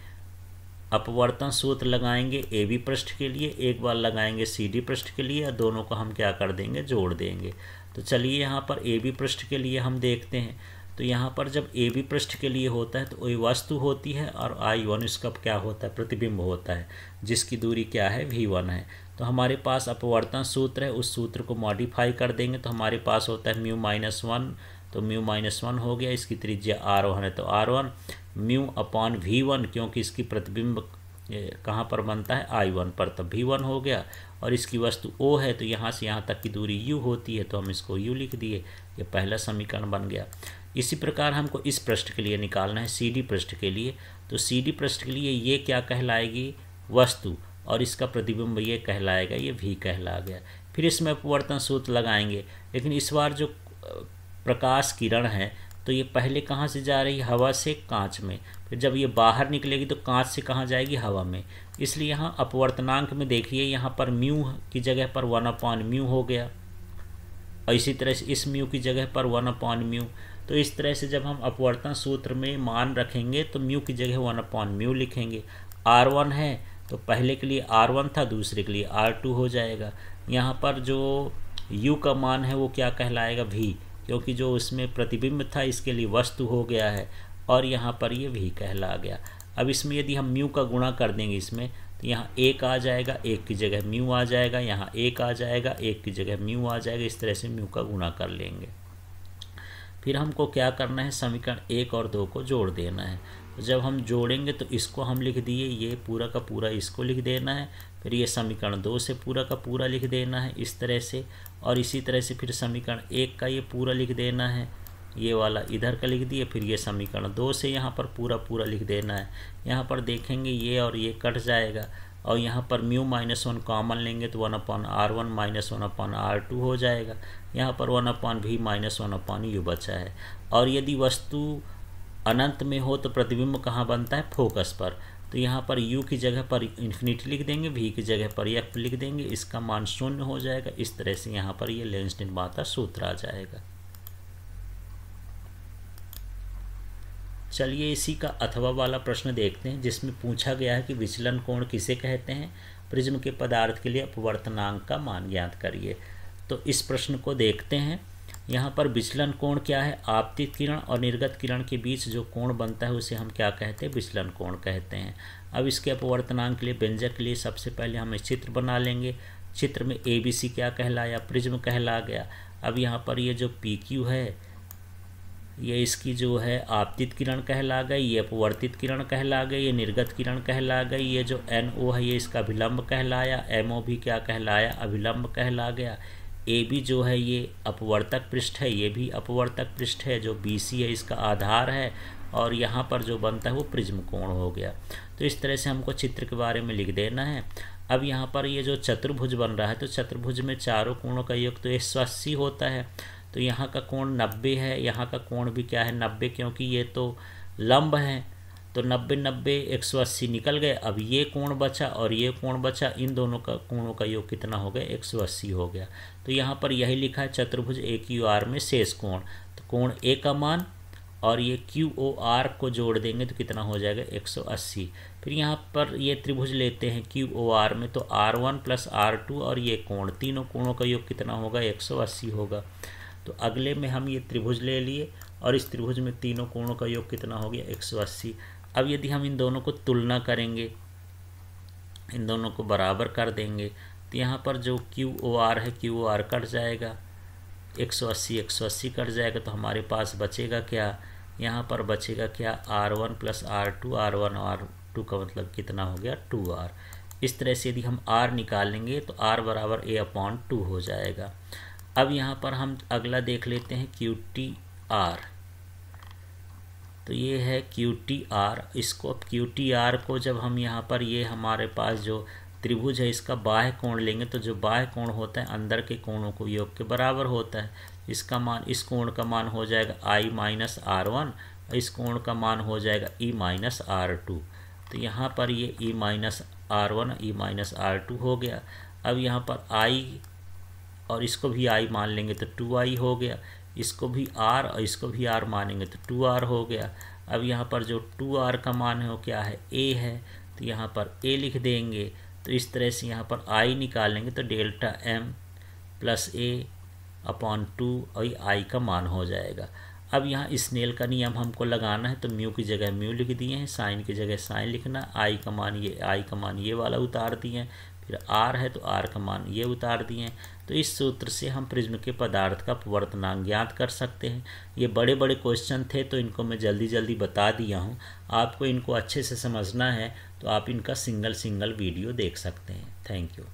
Speaker 1: अपवर्तन सूत्र लगाएंगे AB पृष्ठ के लिए, एक बार लगाएंगे CD पृष्ठ के लिए, और दोनों को हम क्या कर देंगे, जोड़ देंगे। तो चलिए यहाँ पर AB पृष्ठ के लिए हम देखते हैं। तो यहाँ पर जब ए बी पृष्ठ के लिए होता है तो वही वस्तु होती है और I1 इसका क्या होता है, प्रतिबिंब होता है, जिसकी दूरी क्या है, V1 है। तो हमारे पास अपवर्तन सूत्र है, उस सूत्र को मॉडिफाई कर देंगे तो हमारे पास होता है μ-1, तो μ-1 हो गया, इसकी त्रिज्या R1 है तो R1 μ/V1, क्योंकि इसकी प्रतिबिंब कहाँ पर बनता है, I1 पर, तब V1 हो गया। और इसकी वस्तु O है तो यहाँ से यहाँ तक की दूरी U होती है, तो हम इसको U लिख दिए, ये पहला समीकरण बन गया। इसी प्रकार हमको इस पृष्ठ के लिए निकालना है, CD पृष्ठ के लिए। तो CD पृष्ठ के लिए ये क्या कहलाएगी, वस्तु, और इसका प्रतिबिंब ये कहलाएगा, ये V कहला गया। फिर इसमें अपवर्तन सूत्र लगाएंगे, लेकिन इस बार जो प्रकाश किरण है तो ये पहले कहाँ से जा रही है, हवा से कांच में, फिर जब ये बाहर निकलेगी तो कांच से कहाँ जाएगी, हवा में। इसलिए यहाँ अपवर्तनांक में देखिए, यहाँ पर म्यू की जगह पर 1/μ हो गया, और इसी तरह से इस म्यू की जगह पर 1/μ। तो इस तरह से जब हम अपवर्तन सूत्र में मान रखेंगे तो म्यू की जगह 1/μ लिखेंगे। R1 है तो पहले के लिए R1 था, दूसरे के लिए R2 हो जाएगा। यहाँ पर जो U का मान है वो क्या कहलाएगा, V, क्योंकि जो उसमें प्रतिबिंब था इसके लिए वस्तु हो गया है, और यहाँ पर ये V कहला गया। अब इसमें यदि हम म्यू का गुणा कर देंगे इसमें, तो यहाँ 1 आ जाएगा, 1 की जगह म्यू आ जाएगा, यहाँ 1 आ जाएगा, 1 की जगह म्यू आ जाएगा, इस तरह से म्यू का गुणा कर लेंगे। फिर हमको क्या करना है, समीकरण 1 और 2 को जोड़ देना है। तो जब हम जोड़ेंगे तो इसको हम लिख दिए, ये पूरा का पूरा इसको लिख देना है, फिर ये समीकरण 2 से पूरा का पूरा लिख देना है इस तरह से, और इसी तरह से फिर समीकरण 1 का ये पूरा लिख देना है, ये वाला इधर का लिख दिए, फिर ये समीकरण 2 से यहाँ पर पूरा पूरा लिख देना है। यहाँ पर देखेंगे ये और ये कट जाएगा, और यहाँ पर μ-1 कॉमन लेंगे तो 1/R1 - 1/R2 हो जाएगा। यहाँ पर 1/V - 1/U बचा है। और यदि वस्तु अनंत में हो तो प्रतिबिंब कहाँ बनता है, फोकस पर। तो यहाँ पर U की जगह पर इन्फिनिटी लिख देंगे, V की जगह पर F लिख देंगे, इसका मान 0 हो जाएगा। इस तरह से यहाँ पर ये लेंस-निर्माता सूत्र आ जाएगा। चलिए इसी का अथवा वाला प्रश्न देखते हैं, जिसमें पूछा गया है कि विचलन कोण किसे कहते हैं, प्रिज्म के पदार्थ के लिए अपवर्तनांक का मान ज्ञात करिए। तो इस प्रश्न को देखते हैं। यहाँ पर विचलन कोण क्या है, आपतित किरण और निर्गत किरण के बीच जो कोण बनता है उसे हम क्या कहते हैं, विचलन कोण कहते हैं। अब इसके अपवर्तनांक के लिए व्यंजक के लिए सबसे पहले हम एक चित्र बना लेंगे। चित्र में ABC क्या कहलाया, प्रिज्म कहला गया। अब यहाँ पर ये जो PQ है, ये इसकी जो है आपतित किरण कहला गई, ये अपवर्तित किरण कहला गई, ये निर्गत किरण कहला गई। ये जो NO है ये इसका अभिलंब कहलाया, MO भी क्या कहलाया, अभिलंब कहला गया। AB जो है ये अपवर्तक पृष्ठ है, ये भी अपवर्तक पृष्ठ है। जो BC है इसका आधार है, और यहाँ पर जो बनता है वो प्रिज्म कोण हो गया। तो इस तरह से हमको चित्र के बारे में लिख देना है। अब यहाँ पर ये जो चतुर्भुज बन रहा है, तो चतुर्भुज में चारों कोणों का योग तो 180 होता है। तो यहाँ का कोण 90 है, यहाँ का कोण भी क्या है, 90, क्योंकि ये तो लंब है। तो 90 90 180 निकल गए। अब ये कोण बचा और ये कोण बचा, इन दोनों का कोणों का योग कितना हो गया, 180 हो गया। तो यहाँ पर यही लिखा है, चतुर्भुज AQR में शेष कोण। तो कोण A का मान और ये QOR को जोड़ देंगे तो कितना हो जाएगा, 180। फिर यहाँ पर ये त्रिभुज लेते हैं QOR में, तो R1 + R2 और ये कोण, तीनों कोणों का योग कितना होगा, 180 होगा। तो अगले में हम ये त्रिभुज ले लिए, और इस त्रिभुज में तीनों कोणों का योग कितना हो गया, 180। अब यदि हम इन दोनों को तुलना करेंगे, इन दोनों को बराबर कर देंगे, तो यहाँ पर जो QOR है, QOR कट जाएगा, 180 180 कट जाएगा। तो हमारे पास बचेगा क्या, यहाँ पर बचेगा क्या, R1 + R2, R1 और R2 का मतलब कितना हो गया, 2R। इस तरह से यदि हम R निकालेंगे तो R = A/2 हो जाएगा। अब यहाँ पर हम अगला देख लेते हैं QTR। तो ये है QTR। इसको QTR को जब हम यहाँ पर, ये हमारे पास जो त्रिभुज है इसका बाह्य कोण लेंगे, तो जो बाह्य कोण होता है अंदर के कोणों को योग के बराबर होता है। इसका मान, इस कोण का मान हो जाएगा I - R1, और इस कोण का मान हो जाएगा E - R2। तो यहाँ पर ये E - R1 E - R2 हो गया। अब यहाँ पर I और इसको भी I मान लेंगे तो 2I हो गया, इसको भी R और इसको भी R मानेंगे तो 2R हो गया। अब यहाँ पर जो 2R का मान है वो क्या है, A है, तो यहाँ पर A लिख देंगे। तो इस तरह से यहाँ पर I निकालेंगे तो ΔM + A/2 और I का मान हो जाएगा। अब यहाँ स्नेल का नियम हमको लगाना है, तो म्यू की जगह म्यू लिख दिए हैं, साइन की जगह साइन लिखना, आई का मान ये वाला उतार दिए हैं, फिर आर है तो आर का मान ये उतार दिए हैं। तो इस सूत्र से हम प्रिज्म के पदार्थ का अपवर्तनांक ज्ञात कर सकते हैं। ये बड़े बड़े क्वेश्चन थे तो इनको मैं जल्दी जल्दी बता दिया हूँ। आपको इनको अच्छे से समझना है तो आप इनका सिंगल वीडियो देख सकते हैं। Thank you.